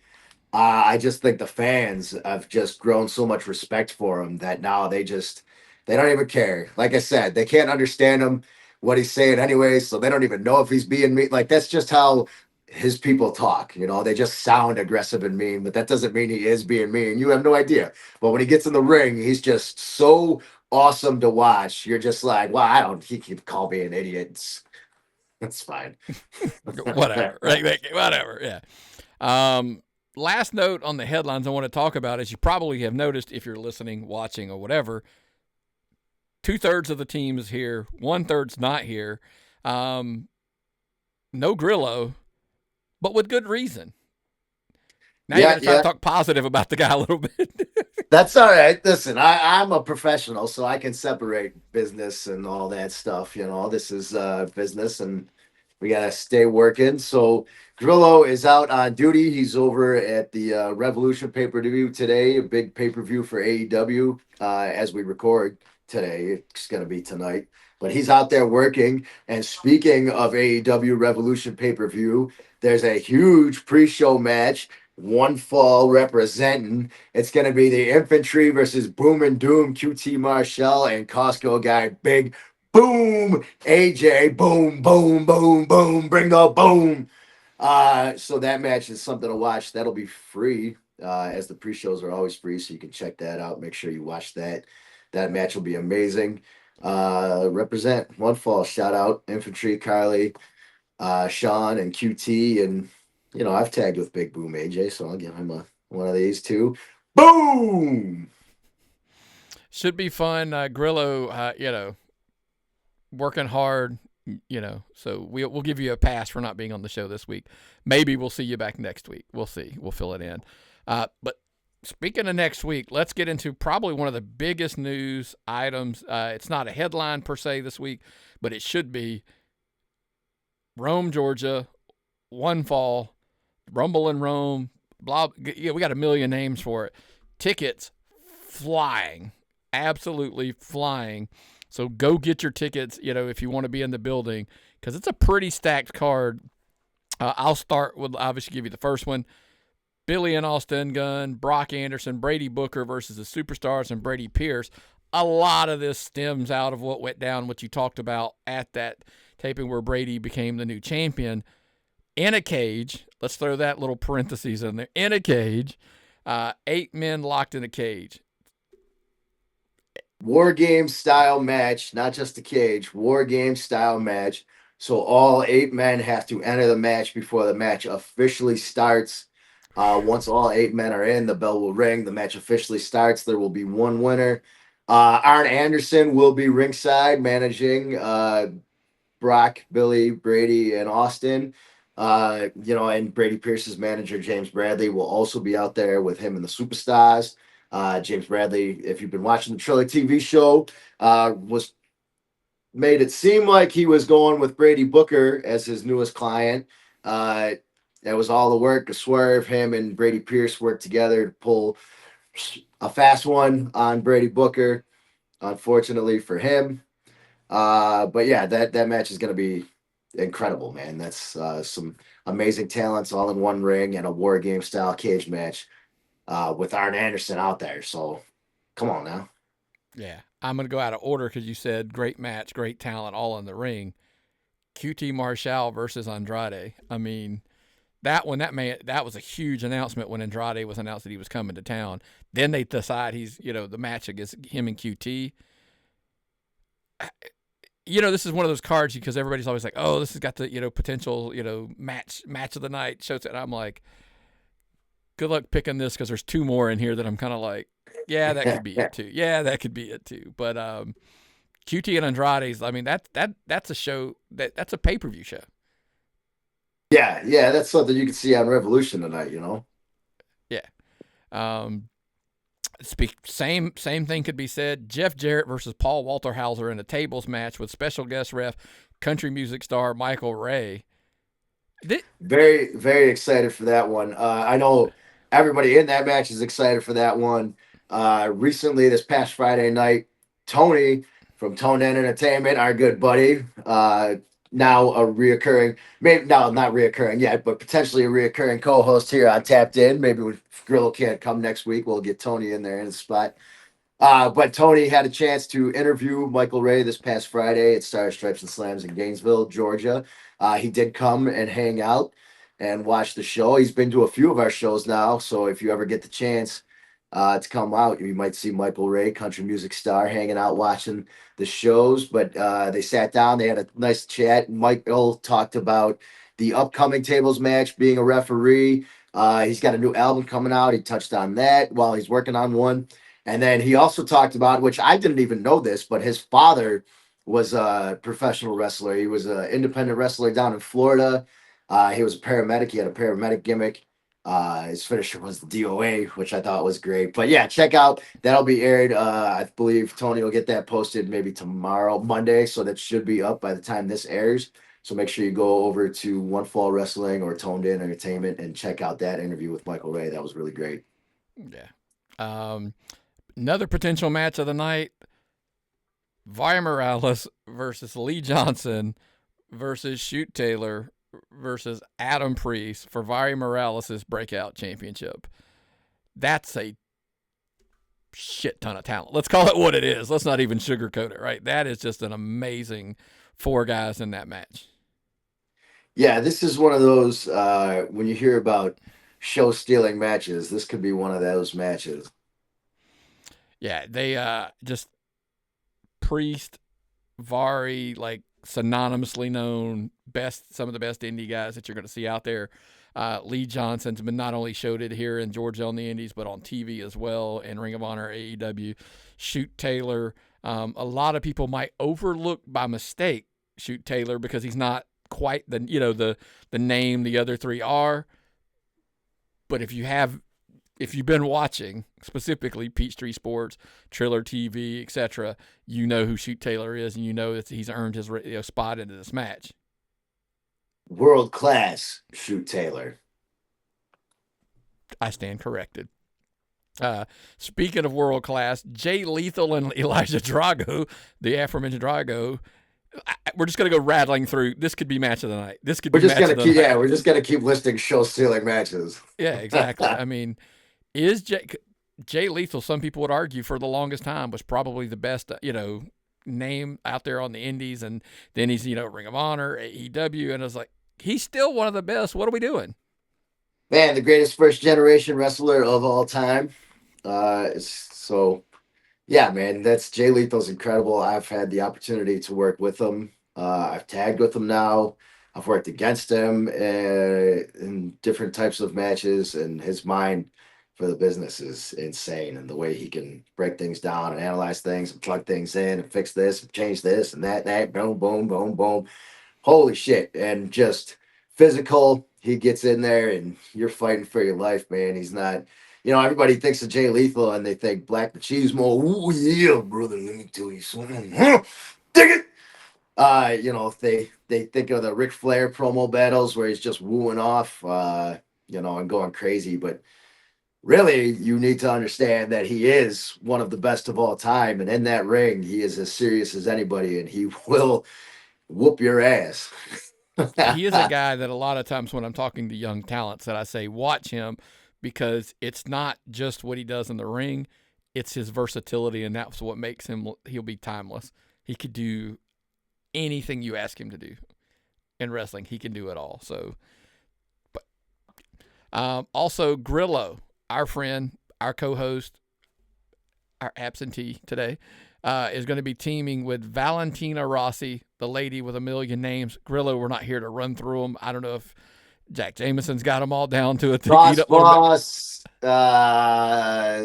[SPEAKER 2] I just think the fans have just grown so much respect for him that now they don't even care. Like I said, they can't understand him, what he's saying anyway, so they don't even know if he's being mean. Like that's just how his people talk. They just sound aggressive and mean, but that doesn't mean he is being mean. You have no idea. But when he gets in the ring, he's just so awesome to watch. You're just like, well, he keep calling me an idiot. It's fine.
[SPEAKER 1] Whatever. Right? Whatever. Yeah. Last note on the headlines I want to talk about, as you probably have noticed if you're listening, watching, or whatever, 2/3 of the team is here, 1/3's not here. No Grillo, but with good reason. Now you're going to try to talk positive about the guy a little bit.
[SPEAKER 2] That's all right. Listen, I'm a professional, so I can separate business and all that stuff. This is business, and we got to stay working. So Grillo is out on duty. He's over at the Revolution pay-per-view today, a big pay-per-view for AEW as we record today. It's going to be tonight. But he's out there working. And speaking of AEW Revolution pay-per-view, there's a huge pre-show match, One Fall representing. It's going to be the Infantry versus Boom and Doom, QT Marshall and Costco guy Big Boom, AJ, boom, boom, boom, boom, bring the boom. So that match is something to watch. That'll be free, as the pre-shows are always free, so you can check that out. Make sure you watch that. That match will be amazing. Represent One Fall. Shout out Infantry, Carly, Sean, and QT, and I've tagged with Big Boom AJ, so I'll give him one of these too. Boom.
[SPEAKER 1] Should be fun. Grillo, working hard, so we'll give you a pass for not being on the show this week. Maybe we'll see you back next week. We'll see. We'll fill it in. But speaking of next week, let's get into probably one of the biggest news items. It's not a headline per se this week, but it should be. Rome, Georgia, One Fall, Rumble in Rome, blah. Yeah, we got a million names for it. Tickets flying, absolutely flying. So go get your tickets, if you want to be in the building, because it's a pretty stacked card. I'll start with, obviously, give you the first one. Billy and Austin Gunn, Brock Anderson, Brady Booker versus the Superstars, and Brady Pierce. A lot of this stems out of what went down, what you talked about at that taping where Brady became the new champion. In a cage, let's throw that little parentheses in there. In a cage, 8 men locked in a cage.
[SPEAKER 2] War game style match, not just a cage, war game style match. So all 8 men have to enter the match before the match officially starts. Once all 8 men are in, the bell will ring. The match officially starts. There will be one winner. Arn Anderson will be ringside managing Brock, Billy, Brady, and Austin. And Brady Pierce's manager, James Bradley, will also be out there with him and the Superstars. James Bradley, if you've been watching the Triller TV show, was made it seem like he was going with Brady Booker as his newest client. That was all the work to swerve. Him and Brady Pierce worked together to pull a fast one on Brady Booker, unfortunately for him. But yeah, that match is going to be incredible, man. That's some amazing talents all in one ring and a war game style cage match. With Arn Anderson out there. So come on now.
[SPEAKER 1] Yeah. I'm going to go out of order because you said great match, great talent, all in the ring. QT Marshall versus Andrade. I mean, that was a huge announcement when Andrade was announced that he was coming to town. Then they decide he's, the match against him and QT. This is one of those cards because everybody's always like, oh, this has got the, potential, match of the night. Shows it. And I'm like, good luck picking this because there's two more in here that I'm kind of like, yeah, that could be it too. Yeah, that could be it too. But QT and Andrade's, I mean, that's a show that's a pay-per-view show.
[SPEAKER 2] Yeah, that's something you can see on Revolution tonight,
[SPEAKER 1] Yeah. Same thing could be said. Jeff Jarrett versus Paul Walter Hauser in a tables match with special guest ref, country music star Michael Ray.
[SPEAKER 2] Very, very excited for that one. I know everybody in that match is excited for that one. Recently, this past Friday night, Tony from Tone In Entertainment, our good buddy, now a reoccurring, maybe no, not reoccurring yet, but potentially a reoccurring co-host here on Tapped In. Maybe if Grillo can't come next week, we'll get Tony in there in the spot. But Tony had a chance to interview Michael Ray this past Friday at Star Stripes and Slams in Gainesville, Georgia. He did come and hang out and watch the show. He's been to a few of our shows now, so if you ever get the chance to come out, you might see Michael Ray, country music star, hanging out watching the shows. But they sat down, they had a nice chat. Michael talked about the upcoming tables match, being a referee. He's got a new album coming out. He touched on that while he's working on one. And then he also talked about, which I didn't even know this, but his father was a professional wrestler. He was an independent wrestler down in Florida. He was a paramedic. He had a paramedic gimmick. His finisher was the DOA, which I thought was great. But yeah, check out. That'll be aired. I believe Tony will get that posted maybe tomorrow, Monday. So that should be up by the time this airs. So make sure you go over to One Fall Wrestling or Toned In Entertainment and check out that interview with Michael Ray. That was really great.
[SPEAKER 1] Yeah. Another potential match of the night, Vi Morales versus Lee Johnson versus Shoot Taylor versus Adam Priest for Vi Morales' breakout championship. That's a shit ton of talent. Let's call it what it is. Let's not even sugarcoat it, right? That is just an amazing four guys in that match.
[SPEAKER 2] Yeah, this is one of those, when you hear about show-stealing matches, this could be one of those matches.
[SPEAKER 1] Yeah, they just Priest, Vari, like synonymously known, some of the best indie guys that you're going to see out there. Lee Johnson's been not only showed it here in Georgia on the Indies, but on TV as well, and Ring of Honor, AEW. Shoot Taylor. A lot of people might overlook by mistake Shoot Taylor because he's not quite the name the other three are. But if you've been watching, specifically Peachtree Sports, Triller TV, etc., you know who Shoot Taylor is, and you know that he's earned his spot into this match.
[SPEAKER 2] World class Shoot Taylor.
[SPEAKER 1] I stand corrected. Speaking of world class, Jay Lethal and Elijah Drago, the aforementioned Drago, we're just going to go rattling through. This could be match of the night. This could be match of the night.
[SPEAKER 2] Yeah, we're just going to keep listing show-stealing matches.
[SPEAKER 1] Yeah, exactly. I mean, is Jay Lethal, some people would argue for the longest time, was probably the best, name out there on the indies. And then he's, Ring of Honor, AEW. And I was like, he's still one of the best. What are we doing?
[SPEAKER 2] Man, the greatest first-generation wrestler of all time. Yeah, man, that's Jay Lethal's incredible. I've had the opportunity to work with him. I've tagged with him now. I've worked against him in different types of matches, and his mind for the business is insane. And the way he can break things down and analyze things and plug things in and fix this and change this and that, boom, boom, boom, boom. Holy shit. And just physical, he gets in there and you're fighting for your life, man. He's not... everybody thinks of Jay Lethal and they think Black Machismo. Ooh, yeah, brother, let me tell you something. Dig it. They think of the Ric Flair promo battles where he's just wooing off, and going crazy. But really, you need to understand that he is one of the best of all time. And in that ring, he is as serious as anybody, and he will whoop your ass.
[SPEAKER 1] He is a guy that a lot of times when I'm talking to young talents that I say, watch him, because it's not just what he does in the ring, it's his versatility, and that's what makes he'll be timeless. He could do anything you ask him to do in wrestling. He can do it all. So, but Also, Grillo, our friend, our co-host, our absentee today, is going to be teaming with Valentina Rossi, the lady with a million names. Grillo, we're not here to run through them. I don't know if Jack Jameson's got them all down to it. You
[SPEAKER 2] Boss,
[SPEAKER 1] don't want to.
[SPEAKER 2] boss,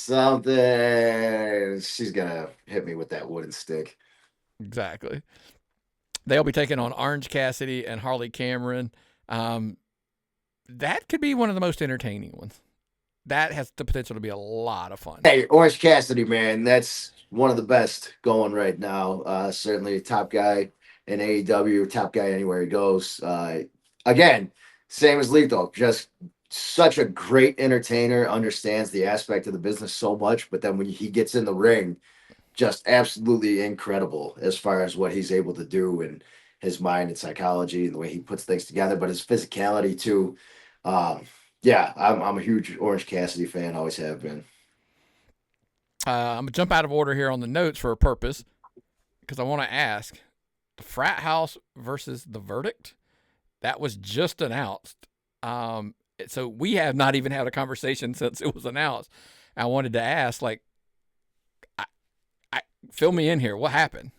[SPEAKER 2] something. She's gonna hit me with that wooden stick.
[SPEAKER 1] Exactly. They'll be taking on Orange Cassidy and Harley Cameron. Um, that could be one of the most entertaining ones. That has the potential to be a lot of fun.
[SPEAKER 2] Hey, Orange Cassidy, man, that's one of the best going right now. Certainly top guy in AEW, top guy anywhere he goes. Again, same as Lethal, just such a great entertainer, understands the aspect of the business so much, but then when he gets in the ring, just absolutely incredible as far as what he's able to do and his mind and psychology and the way he puts things together, but his physicality too. Um, yeah, I'm a huge Orange Cassidy fan, always have been.
[SPEAKER 1] I'm gonna jump out of order here on the notes for a purpose because I want to ask: the frat house versus the verdict that was just announced. So we have not even had a conversation since it was announced. I wanted to ask, like, I, I fill me in here. What happened?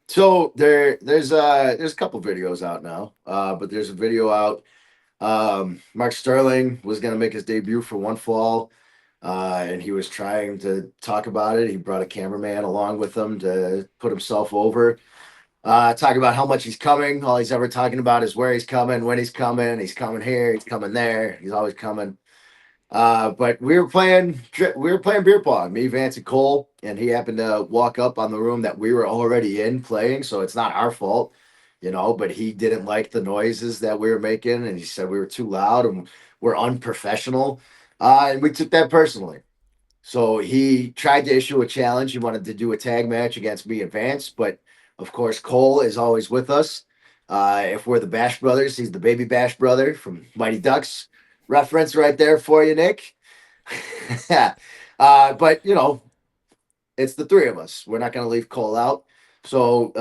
[SPEAKER 2] So there's a couple videos out now, but there's a video out. Mark Sterling was gonna make his debut for One Fall, and he was trying to talk about it. He brought a cameraman along with him to put himself over. Talk about how much he's coming. All he's ever talking about is where he's coming, when he's coming. He's coming here. He's coming there. He's always coming. But we were playing beer pong, me, Vance, and Cole, and he happened to walk up on the room that we were already in playing, so it's not our fault, But he didn't like the noises that we were making, and he said we were too loud and we're unprofessional, and we took that personally. So he tried to issue a challenge. He wanted to do a tag match against me and Vance, but of course Cole is always with us. If we're the Bash Brothers, he's the baby Bash brother from Mighty Ducks. Reference right there for you, Nick. But it's the three of us. We're not going to leave Cole out. So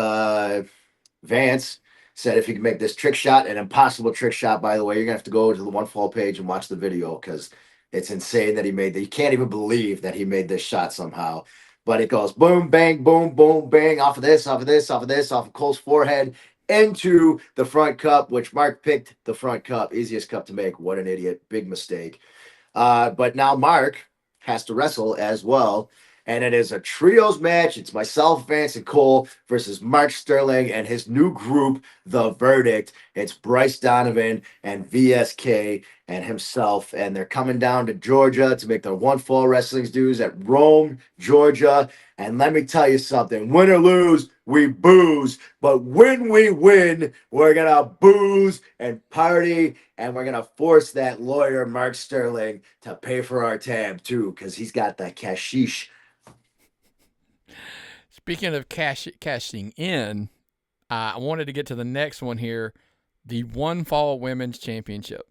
[SPEAKER 2] Vance said if he can make this trick shot, an impossible trick shot, by the way, you're gonna have to go to the One Fall page and watch the video because it's insane that he made that. You can't even believe that he made this shot somehow. But it goes boom, bang, boom, boom, bang, off of this, off of this, off of this, off of Cole's forehead into the front cup, which Mark picked the front cup, easiest cup to make. What an idiot, big mistake. But now Mark has to wrestle as well. And it is a trios match. It's myself, Vance, and Cole versus Mark Sterling and his new group, The Verdict. It's Bryce Donovan and VSK and himself. And they're coming down to Georgia to make their One Fall Wrestling's dues at Rome, Georgia. And let me tell you something, win or lose, we booze. But when we win, we're going to booze and party. And we're going to force that lawyer, Mark Sterling, to pay for our tab, too, because he's got the cashish.
[SPEAKER 1] Speaking of cashing in, I wanted to get to the next one here, the One Fall Women's Championship.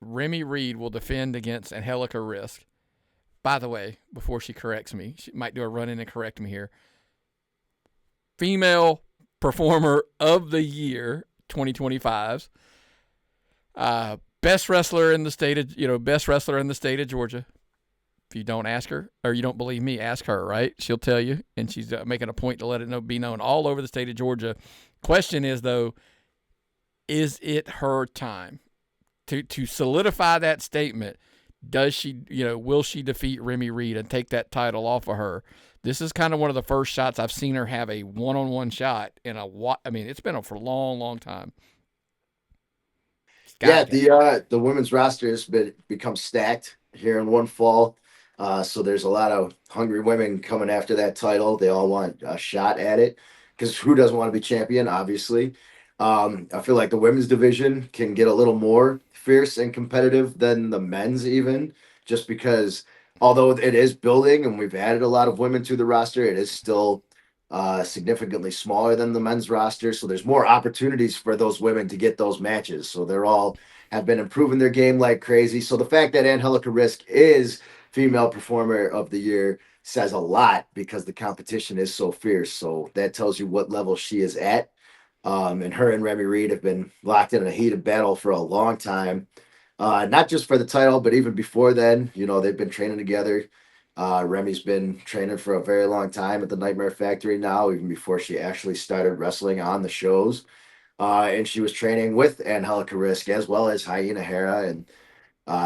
[SPEAKER 1] Remy Reed will defend against Angelica Risk. By the way, before she corrects me, she might do a run in and correct me here. Female Performer of the Year 2025's. Best wrestler in the state of Georgia. If you don't ask her or you don't believe me, ask her, right? She'll tell you, and she's making a point to let it be known all over the state of Georgia. Question is, though, is it her time to solidify that statement? Does she, will she defeat Remy Reed and take that title off of her? This is kind of one of the first shots I've seen her have a one-on-one shot in it's been for a long, long time.
[SPEAKER 2] Yeah, the women's roster has become stacked here in One Fall. So there's a lot of hungry women coming after that title. They all want a shot at it because who doesn't want to be champion? Obviously, I feel like the women's division can get a little more fierce and competitive than the men's, even just because although it is building and we've added a lot of women to the roster, it is still significantly smaller than the men's roster. So there's more opportunities for those women to get those matches. So they're all have been improving their game like crazy. So the fact that Angelica Risk is Female Performer of the Year says a lot because the competition is so fierce. So that tells you what level she is at. And her and Remy Reed have been locked in a heated battle for a long time. Not just for the title, but even before then, they've been training together. Remy's been training for a very long time at the Nightmare Factory now, even before she actually started wrestling on the shows. And she was training with Angelica Risk as well as Hyena Hera, and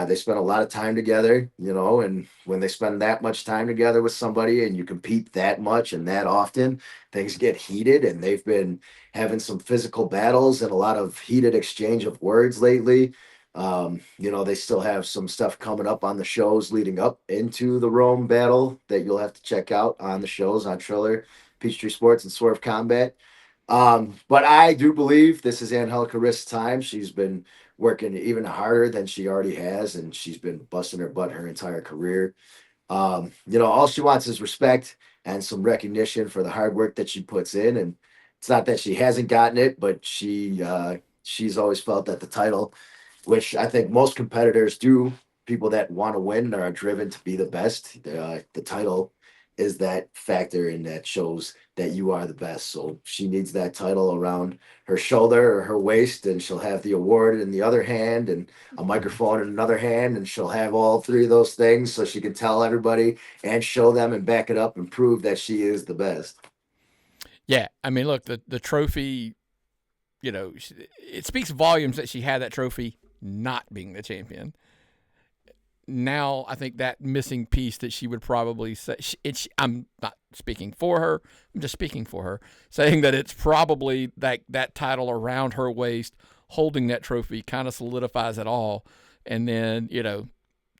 [SPEAKER 2] they spent a lot of time together, and when they spend that much time together with somebody and you compete that much and that often, things get heated. And they've been having some physical battles and a lot of heated exchange of words lately. They still have some stuff coming up on the shows leading up into the Rome battle that you'll have to check out on the shows on Triller, Peachtree Sports, and Swerve Combat. But I do believe this is Angelica Risk's time. She's been working even harder than she already has, and she's been busting her butt her entire career. All she wants is respect and some recognition for the hard work that she puts in. And it's not that she hasn't gotten it, but she's always felt that the title, which I think most competitors do, people that want to win or are driven to be the best, the title is that factor and that shows that you are the best. So she needs that title around her shoulder or her waist, and she'll have the award in the other hand and a microphone in another hand, and she'll have all three of those things so she can tell everybody and show them and back it up and prove that she is the best.
[SPEAKER 1] Yeah, I mean, look, the trophy, it speaks volumes that she had that trophy not being the champion. Now, I think that missing piece that she would probably say, I'm not speaking for her, I'm just speaking for her, saying that it's probably that title around her waist, holding that trophy, kind of solidifies it all. And then, the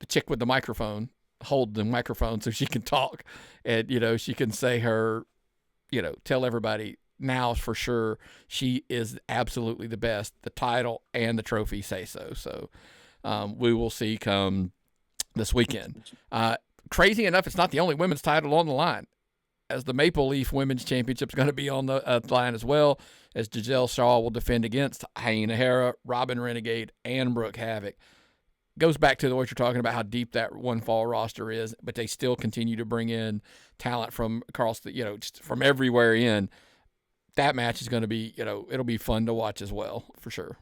[SPEAKER 1] chick with the microphone, hold the microphone so she can talk. And, she can say her, tell everybody now for sure she is absolutely the best. The title and the trophy say so. So we will see come this weekend. Crazy enough, it's not the only women's title on the line, as the Maple Leaf Women's Championship is going to be on the line as well, as Giselle Shaw will defend against Hyena Hera, Robin Renegade, and Brooke Havoc. Goes back to what you're talking about, how deep that one fall roster is, but they still continue to bring in talent from across the, just from everywhere in. That match is going to be, it'll be fun to watch as well, for sure.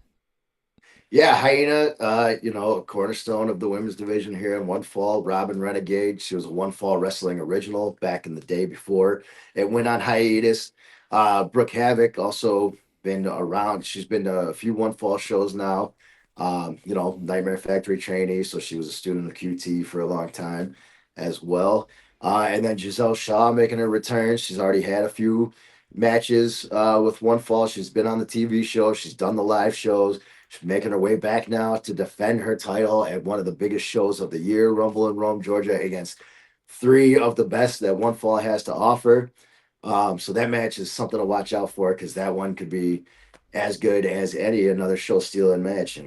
[SPEAKER 2] Yeah, Hyena, a cornerstone of the women's division here in One Fall. Robin Renegade, she was a One Fall Wrestling original back in the day before it went on hiatus. Brooke Havoc also been around. She's been to a few One Fall shows now. Nightmare Factory trainee, so she was a student of QT for a long time as well. And then Giselle Shaw making her return. She's already had a few matches with One Fall. She's been on the TV show. She's done the live shows. She's making her way back now to defend her title at one of the biggest shows of the year, Rumble in Rome, Georgia, against three of the best that One Fall has to offer. So that match is something to watch out for, because that one could be as good as any another show stealing match,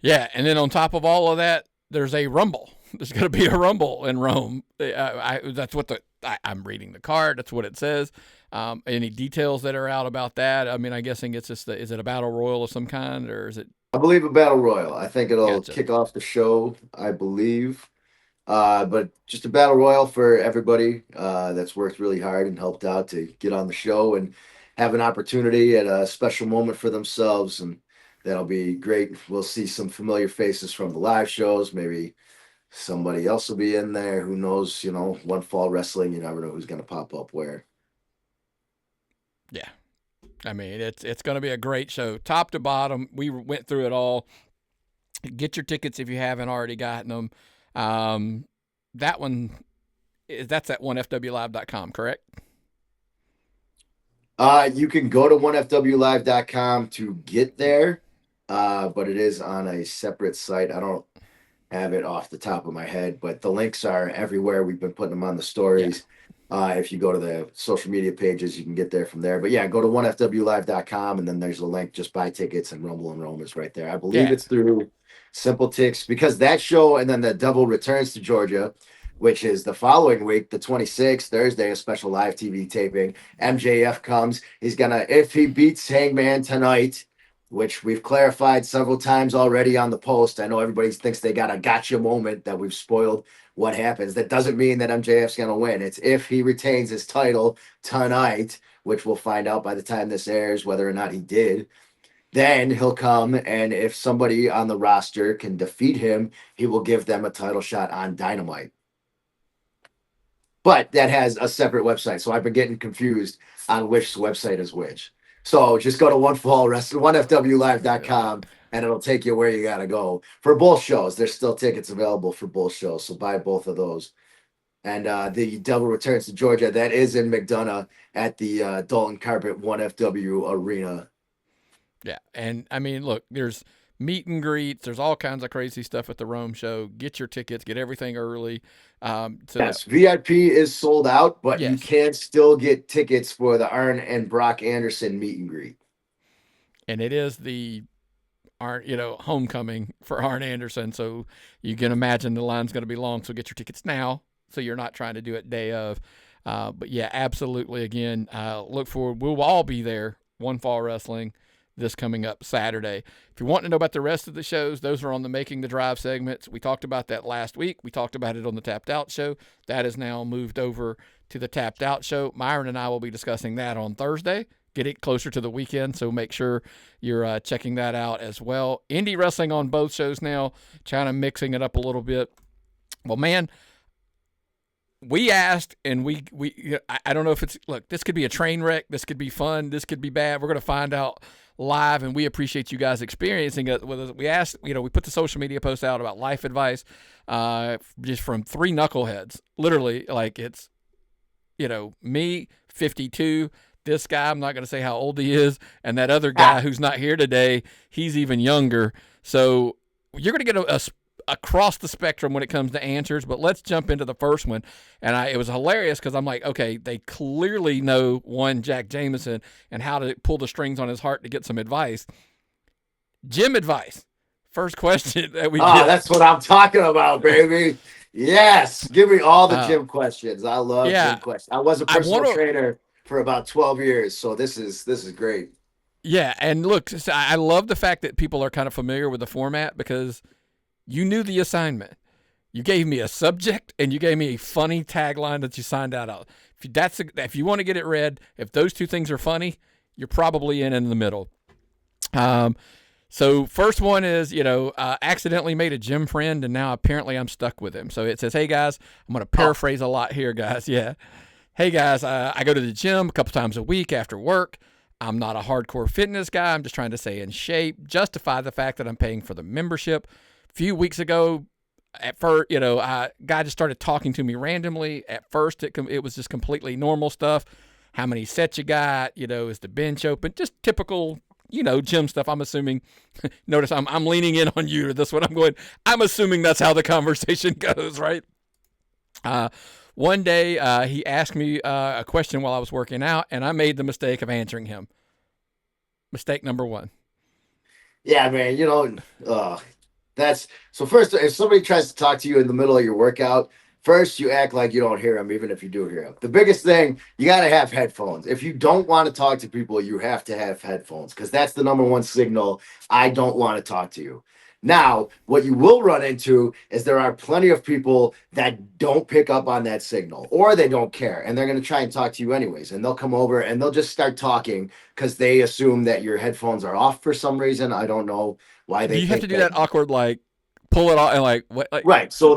[SPEAKER 1] Yeah, and then on top of all of that, there's a Rumble. There's going to be a Rumble in Rome. That's what I'm reading the card. That's what it says. Any details that are out about that? I mean, I'm guessing it's just, is it a battle royal of some kind, or is it?
[SPEAKER 2] I believe a battle royal. I think it'll
[SPEAKER 1] Gotcha.
[SPEAKER 2] kick off the show, I believe. But just a battle royal for everybody that's worked really hard and helped out to get on the show and have an opportunity at a special moment for themselves. And that'll be great. We'll see some familiar faces from the live shows. Maybe somebody else will be in there. Who knows? One Fall Wrestling, you never know who's going to pop up where.
[SPEAKER 1] Yeah. I mean, it's going to be a great show, top to bottom. We went through it all. Get your tickets if you haven't already gotten them. That's at 1fwlive.com, correct?
[SPEAKER 2] You can go to 1fwlive.com to get there, but it is on a separate site. I don't have it off the top of my head, but the links are everywhere. We've been putting them on the stories. If you go to the social media pages, you can get there from there. But yeah, go to 1fwlive.com, and then there's a link. Just buy tickets, and Rumble and Rome is right there. I believe it's through Simple Tix, because that show and then the double returns to Georgia, which is the following week, the 26th, Thursday, a special live TV taping. MJF comes. He's going to, if he beats Hangman tonight, which we've clarified several times already on the post. I know everybody thinks they got a gotcha moment that we've spoiled what happens. That doesn't mean that MJF's going to win. It's if he retains his title tonight, which we'll find out by the time this airs whether or not he did. Then he'll come, and if somebody on the roster can defeat him, he will give them a title shot on Dynamite. But that has a separate website, so I've been getting confused on which website is which. So just go to onefallwrestling.com, and it'll take you where you got to go. For both shows, there's still tickets available for both shows, so buy both of those. And the Devil Returns to Georgia, that is in McDonough at the Dalton Carpet 1FW Arena.
[SPEAKER 1] Yeah, and I mean, look, there's meet and greets. There's all kinds of crazy stuff at the Rome show. Get your tickets. Get everything early.
[SPEAKER 2] Yes, VIP is sold out, but
[SPEAKER 1] yes,
[SPEAKER 2] you can still get tickets for the Arn and Brock Anderson meet and greet.
[SPEAKER 1] And it is the homecoming for Arn Anderson, so you can imagine the line's going to be long. So get your tickets now, so you're not trying to do it day of. But yeah, absolutely. Again, look forward. We'll all be there. One Fall Wrestling. This coming up Saturday. If you want to know about the rest of the shows, those are on the Making the Drive segments. We talked about that last week. We talked about it on the Tapped Out show. That is now moved over to the Tapped Out show. Myron and I will be discussing that on Thursday. Get it closer to the weekend, so make sure you're checking that out as well. Indie wrestling on both shows now, kind of mixing it up a little bit. Well, man, we asked, and we I don't know if it's, look, this could be a train wreck. This could be fun. This could be bad. We're going to find out live, and we appreciate you guys experiencing it with us. We asked, we put the social media post out about life advice, just from three knuckleheads. Literally, like, it's, me, 52, this guy, I'm not going to say how old he is, and that other guy who's not here today, he's even younger. So you're going to get a across the spectrum when it comes to answers, but let's jump into the first one. And it was hilarious because I'm like, okay, they clearly know Jack Jameson and how to pull the strings on his heart to get some advice. Gym advice. First question that we get.
[SPEAKER 2] That's what I'm talking about, baby. Yes. Give me all the gym questions. I love gym questions. I was a personal trainer for about 12 years, so this is great.
[SPEAKER 1] Yeah, and look, I love the fact that people are kind of familiar with the format because you knew the assignment. You gave me a subject, and you gave me a funny tagline that you signed out of. If you want to get it read, if those two things are funny, you're probably in the middle. So first one is, accidentally made a gym friend, and now apparently I'm stuck with him. So it says, hey, guys, I'm going to paraphrase a lot here, guys. Yeah. Hey, guys, I go to the gym a couple times a week after work. I'm not a hardcore fitness guy. I'm just trying to stay in shape, justify the fact that I'm paying for the membership. Few weeks ago, at first, a guy just started talking to me randomly. At first, it was just completely normal stuff. How many sets you got? Is the bench open? Just typical, gym stuff. I'm assuming. Notice I'm leaning in on you to this one. I'm assuming that's how the conversation goes, right? One day, he asked me a question while I was working out, and I made the mistake of answering him. Mistake number one.
[SPEAKER 2] Yeah, man. So first, if somebody tries to talk to you in the middle of your workout, first you act like you don't hear them, even if you do hear them. The biggest thing, you got to have headphones. If you don't want to talk to people, you have to have headphones because that's the number one signal. I don't want to talk to you. Now, what you will run into is there are plenty of people that don't pick up on that signal or they don't care and they're going to try and talk to you anyways. And they'll come over and they'll just start talking because they assume that your headphones are off for some reason. I don't know why they.
[SPEAKER 1] You have to do that awkward, like, pull it off and what?
[SPEAKER 2] Right. So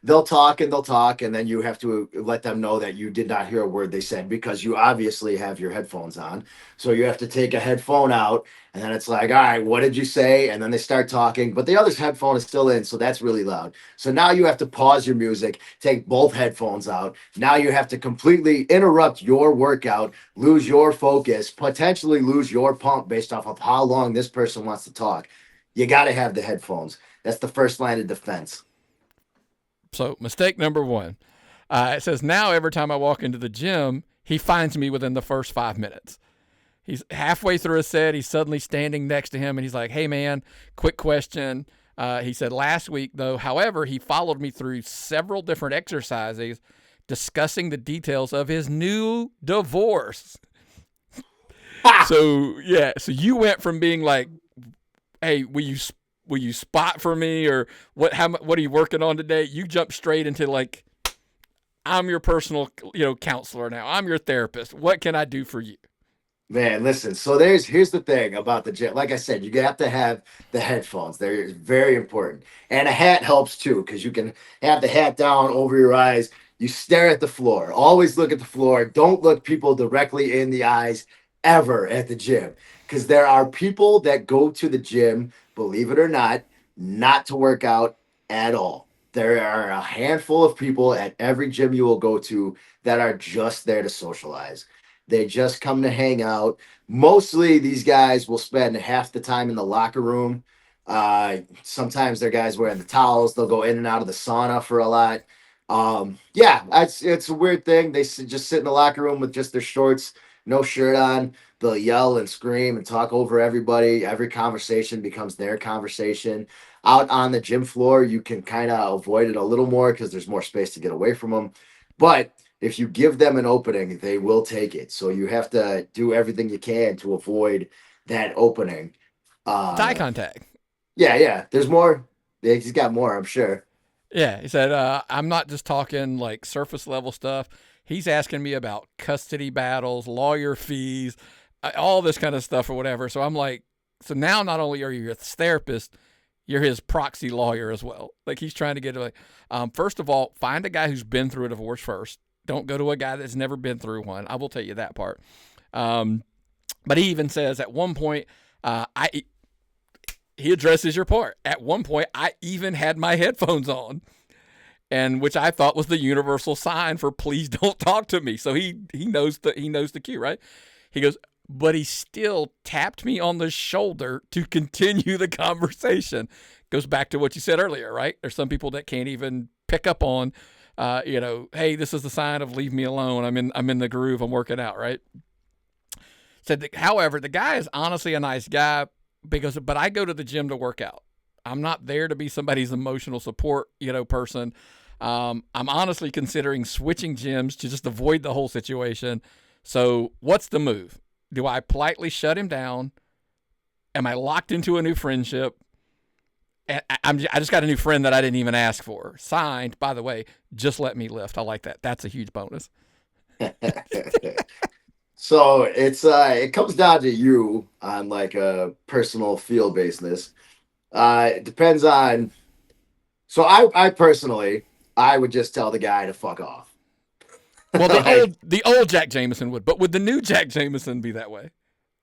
[SPEAKER 2] they'll talk and then you have to let them know that you did not hear a word they said because you obviously have your headphones on. So you have to take a headphone out and then it's like, all right, what did you say? And then they start talking, but the other's headphone is still in. So that's really loud. So now you have to pause your music, take both headphones out. Now you have to completely interrupt your workout, lose your focus, potentially lose your pump based off of how long this person wants to talk. You got to have the headphones. That's the first line of defense.
[SPEAKER 1] So mistake number one, it says, now every time I walk into the gym, he finds me within the first 5 minutes. He's halfway through a set. He's suddenly standing next to him, and he's like, hey, man, quick question. He said last week, though, however, he followed me through several different exercises discussing the details of his new divorce. So you went from being like, hey, will you spot for me, or what are you working on today? You jump straight into I'm your personal, counselor now. I'm your therapist. What can I do for you?
[SPEAKER 2] Man, listen. So here's the thing about the gym. Like I said, you have to have the headphones. They're very important, and a hat helps too because you can have the hat down over your eyes. You stare at the floor. Always look at the floor. Don't look people directly in the eyes ever at the gym because there are people that go to the gym, believe it or not to work out at all. There are a handful of people at every gym you will go to that are just there to socialize. They just come to hang out. Mostly these guys will spend half the time in the locker room. Sometimes they're guys wearing the towels. They'll go in and out of the sauna for a lot. Yeah, it's a weird thing. Just sit in the locker room with just their shorts, no shirt on. They'll yell and scream and talk over everybody. Every conversation becomes their conversation. Out on the gym floor, you can kind of avoid it a little more because there's more space to get away from them. But if you give them an opening, they will take it. So you have to do everything you can to avoid that opening.
[SPEAKER 1] It's eye
[SPEAKER 2] Uh,
[SPEAKER 1] contact.
[SPEAKER 2] yeah. There's more. Yeah, he's got more, I'm sure.
[SPEAKER 1] Yeah, he said, I'm not just talking like surface level stuff. He's asking me about custody battles, lawyer fees, all this kind of stuff or whatever. So I'm like, so now not only are you his therapist, you're his proxy lawyer as well. Like he's trying to get like, first of all, find a guy who's been through a divorce first. Don't go to a guy that's never been through one. I will tell you that part. But he even says at one point, I he addresses your part. At one point, I even had my headphones on, and which I thought was the universal sign for please don't talk to me. So he knows the cue, right? He goes, but he still tapped me on the shoulder to continue the conversation. Goes back to what you said earlier, right? There's some people that can't even pick up on, hey, this is the sign of leave me alone. I'm in the groove. I'm working out, right? Said, however, the guy is honestly a nice guy but I go to the gym to work out. I'm not there to be somebody's emotional support, person. I'm honestly considering switching gyms to just avoid the whole situation. So what's the move? Do I politely shut him down? Am I locked into a new friendship? I just got a new friend that I didn't even ask for. Signed, by the way, just let me lift. I like that. That's a huge bonus.
[SPEAKER 2] So it comes down to you on like a personal feel basedness. It depends on. So I personally, I would just tell the guy to fuck off.
[SPEAKER 1] Well,
[SPEAKER 2] Like,
[SPEAKER 1] the old Jack Jameson would, but would the new Jack Jameson be that way?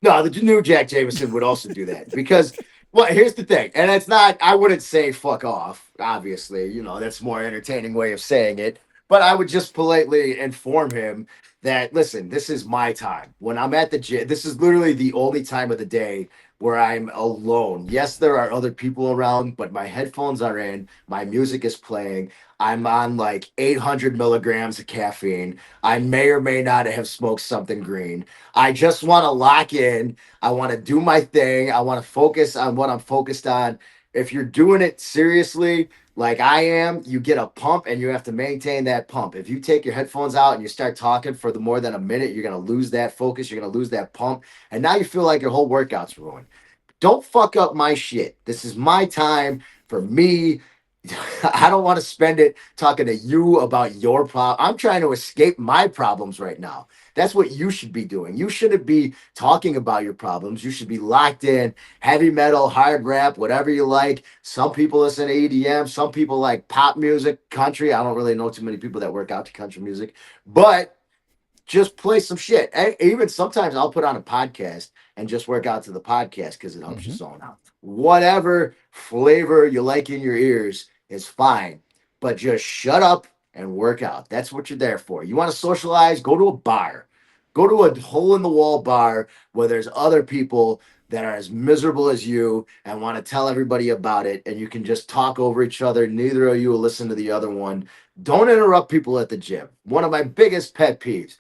[SPEAKER 2] no, the new Jack Jameson would also do that because, well, here's the thing, and it's not. I wouldn't say fuck off. Obviously, that's a more entertaining way of saying it. But I would just politely inform him that listen, this is my time. When I'm at the gym, this is literally the only time of the day where I'm alone. Yes, there are other people around, but my headphones are in. My music is playing. I'm on like 800 milligrams of caffeine. I may or may not have smoked something green. I just want to lock in. I want to do my thing. I want to focus on what I'm focused on. If you're doing it seriously, like I am, you get a pump and you have to maintain that pump. If you take your headphones out and you start talking for the more than a minute, you're going to lose that focus. You're going to lose that pump. And now you feel like your whole workout's ruined. Don't fuck up my shit. This is my time for me. I don't want to spend it talking to you about your problem. I'm trying to escape my problems right now. That's what you should be doing. You shouldn't be talking about your problems. You should be locked in heavy metal, hard rap, whatever you like. Some people listen to EDM. Some people like pop music, country. I don't really know too many people that work out to country music, but just play some shit. And even sometimes I'll put on a podcast and just work out to the podcast because it helps you zone out. Whatever flavor you like in your ears is fine, but just shut up and work out. That's what you're there for. You want to socialize? Go to a bar. Go to a hole in the wall bar where there's other people that are as miserable as you and want to tell everybody about it. And you can just talk over each other. Neither of you will listen to the other one. Don't interrupt people at the gym. One of my biggest pet peeves.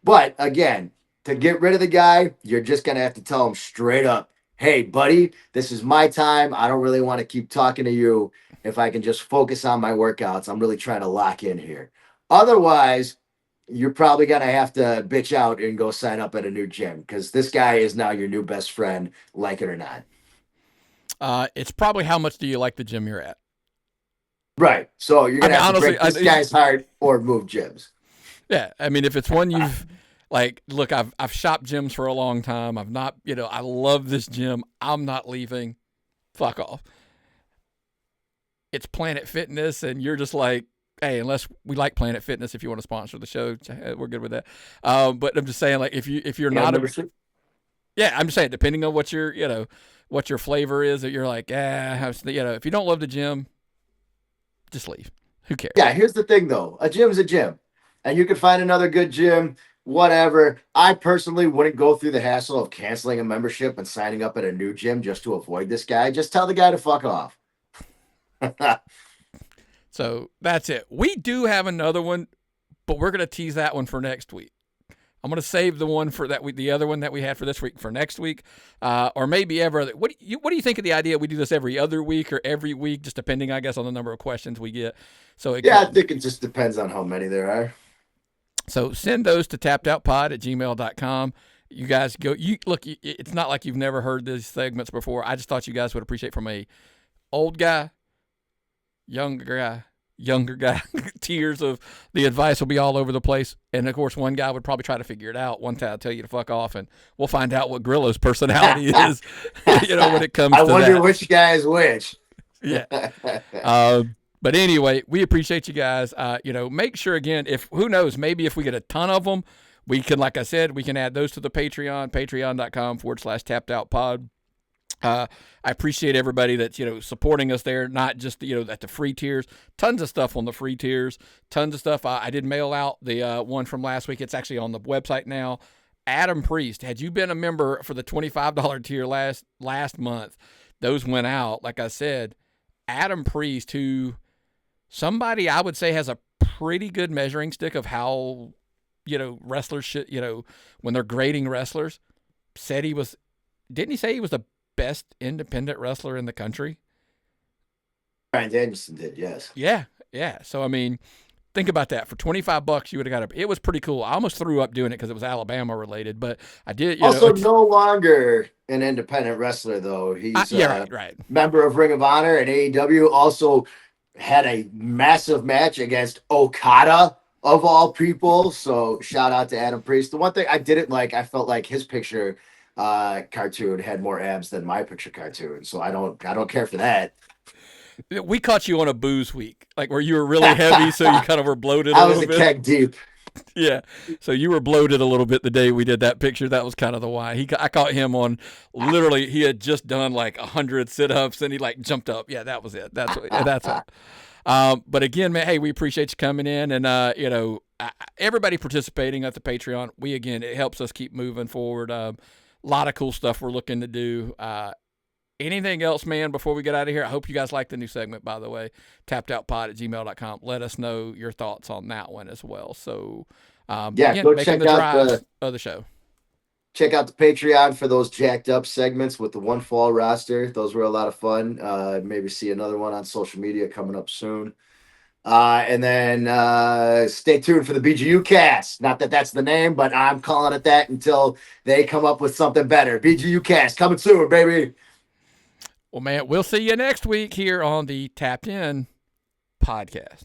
[SPEAKER 2] But again, to get rid of the guy, you're just going to have to tell him straight up, hey, buddy, this is my time. I don't really want to keep talking to you. If I can just focus on my workouts, I'm really trying to lock in here. Otherwise, you're probably going to have to bitch out and go sign up at a new gym because this guy is now your new best friend, like it or not.
[SPEAKER 1] It's probably how much do you like the gym you're at?
[SPEAKER 2] Right. So you're
[SPEAKER 1] I
[SPEAKER 2] going
[SPEAKER 1] mean,
[SPEAKER 2] to have to
[SPEAKER 1] honestly,
[SPEAKER 2] break this guy's heart or move gyms.
[SPEAKER 1] yeah. I mean, if it's one you've Like, look, I've shopped gyms for a long time. I've not, I love this gym. I'm not leaving. Fuck off. It's Planet Fitness, and you're just like, hey, unless we like Planet Fitness, if you want to sponsor the show, we're good with that. But I'm just saying, like, if you're not I'm just saying, depending on what your flavor is, that you're like, if you don't love the gym, just leave. Who cares?
[SPEAKER 2] Yeah, here's the thing though. A gym's a gym. And you can find another good gym, whatever. I personally wouldn't go through the hassle of canceling a membership and signing up at a new gym just to avoid this guy. Just tell the guy to fuck off.
[SPEAKER 1] So that's it. We do have another one, but we're going to tease that one for next week. I'm going to save the one for the other one that we had for this week for next week, or maybe every other. What do you think of the idea we do this every other week or every week, just depending, I guess, on the number of questions we get? So
[SPEAKER 2] I think it just depends on how many there are.
[SPEAKER 1] So send those to tappedoutpod@gmail.com. You guys go. It's not like you've never heard these segments before. I just thought you guys would appreciate from a old guy, younger guy. Tiers of the advice will be all over the place. And, of course, one guy would probably try to figure it out. One time I'll tell you to fuck off, and we'll find out what Grillo's personality is, when it comes to that.
[SPEAKER 2] I wonder which guy is which.
[SPEAKER 1] Yeah. But anyway, we appreciate you guys. Make sure, again, who knows, maybe if we get a ton of them, we can, like I said, we can add those to the Patreon, patreon.com/tappedoutpod. I appreciate everybody that's, supporting us there, not just, at the free tiers. Tons of stuff on the free tiers. Tons of stuff. I did mail out the one from last week. It's actually on the website now. Adam Priest, had you been a member for the $25 tier last month, those went out. Like I said, Adam Priest, who somebody I would say has a pretty good measuring stick of how, wrestlers should, when they're grading wrestlers, said didn't he say he was the best independent wrestler in the country?
[SPEAKER 2] Brian Danielson did, yes.
[SPEAKER 1] Yeah. So, I mean, think about that. For $25, you would have got it was pretty cool. I almost threw up doing it because it was Alabama related, but I did.
[SPEAKER 2] Also, no longer an independent wrestler, though. He's
[SPEAKER 1] right.
[SPEAKER 2] Member of Ring of Honor and AEW. Also had a massive match against Okada, of all people. So shout out to Adam Priest. The one thing I didn't like, I felt like his picture cartoon had more abs than my picture cartoon. So I don't care for that.
[SPEAKER 1] We caught you on a booze week, like where you were really heavy, so you kind of were bloated a little bit.
[SPEAKER 2] I was a keg deep.
[SPEAKER 1] Yeah, so you were bloated a little bit the day we did that picture. That was kind of the why. I caught him on literally. He had just done like 100 sit-ups and he like jumped up. Yeah, that was it. That's it. But again, man, hey, we appreciate you coming in and everybody participating at the Patreon. It helps us keep moving forward. A lot of cool stuff we're looking to do. Anything else, man, before we get out of here? I hope you guys like the new segment, by the way, tappedoutpod@gmail.com. Let us know your thoughts on that one as well. So,
[SPEAKER 2] go
[SPEAKER 1] making
[SPEAKER 2] check
[SPEAKER 1] the
[SPEAKER 2] out
[SPEAKER 1] drive of the show.
[SPEAKER 2] Check out the Patreon for those jacked up segments with the one fall roster. Those were a lot of fun. Maybe see another one on social media coming up soon. And then stay tuned for the BGU cast. Not that that's the name, but I'm calling it that until they come up with something better. BGU cast coming soon, baby.
[SPEAKER 1] Well, man, we'll see you next week here on the Tapped In podcast.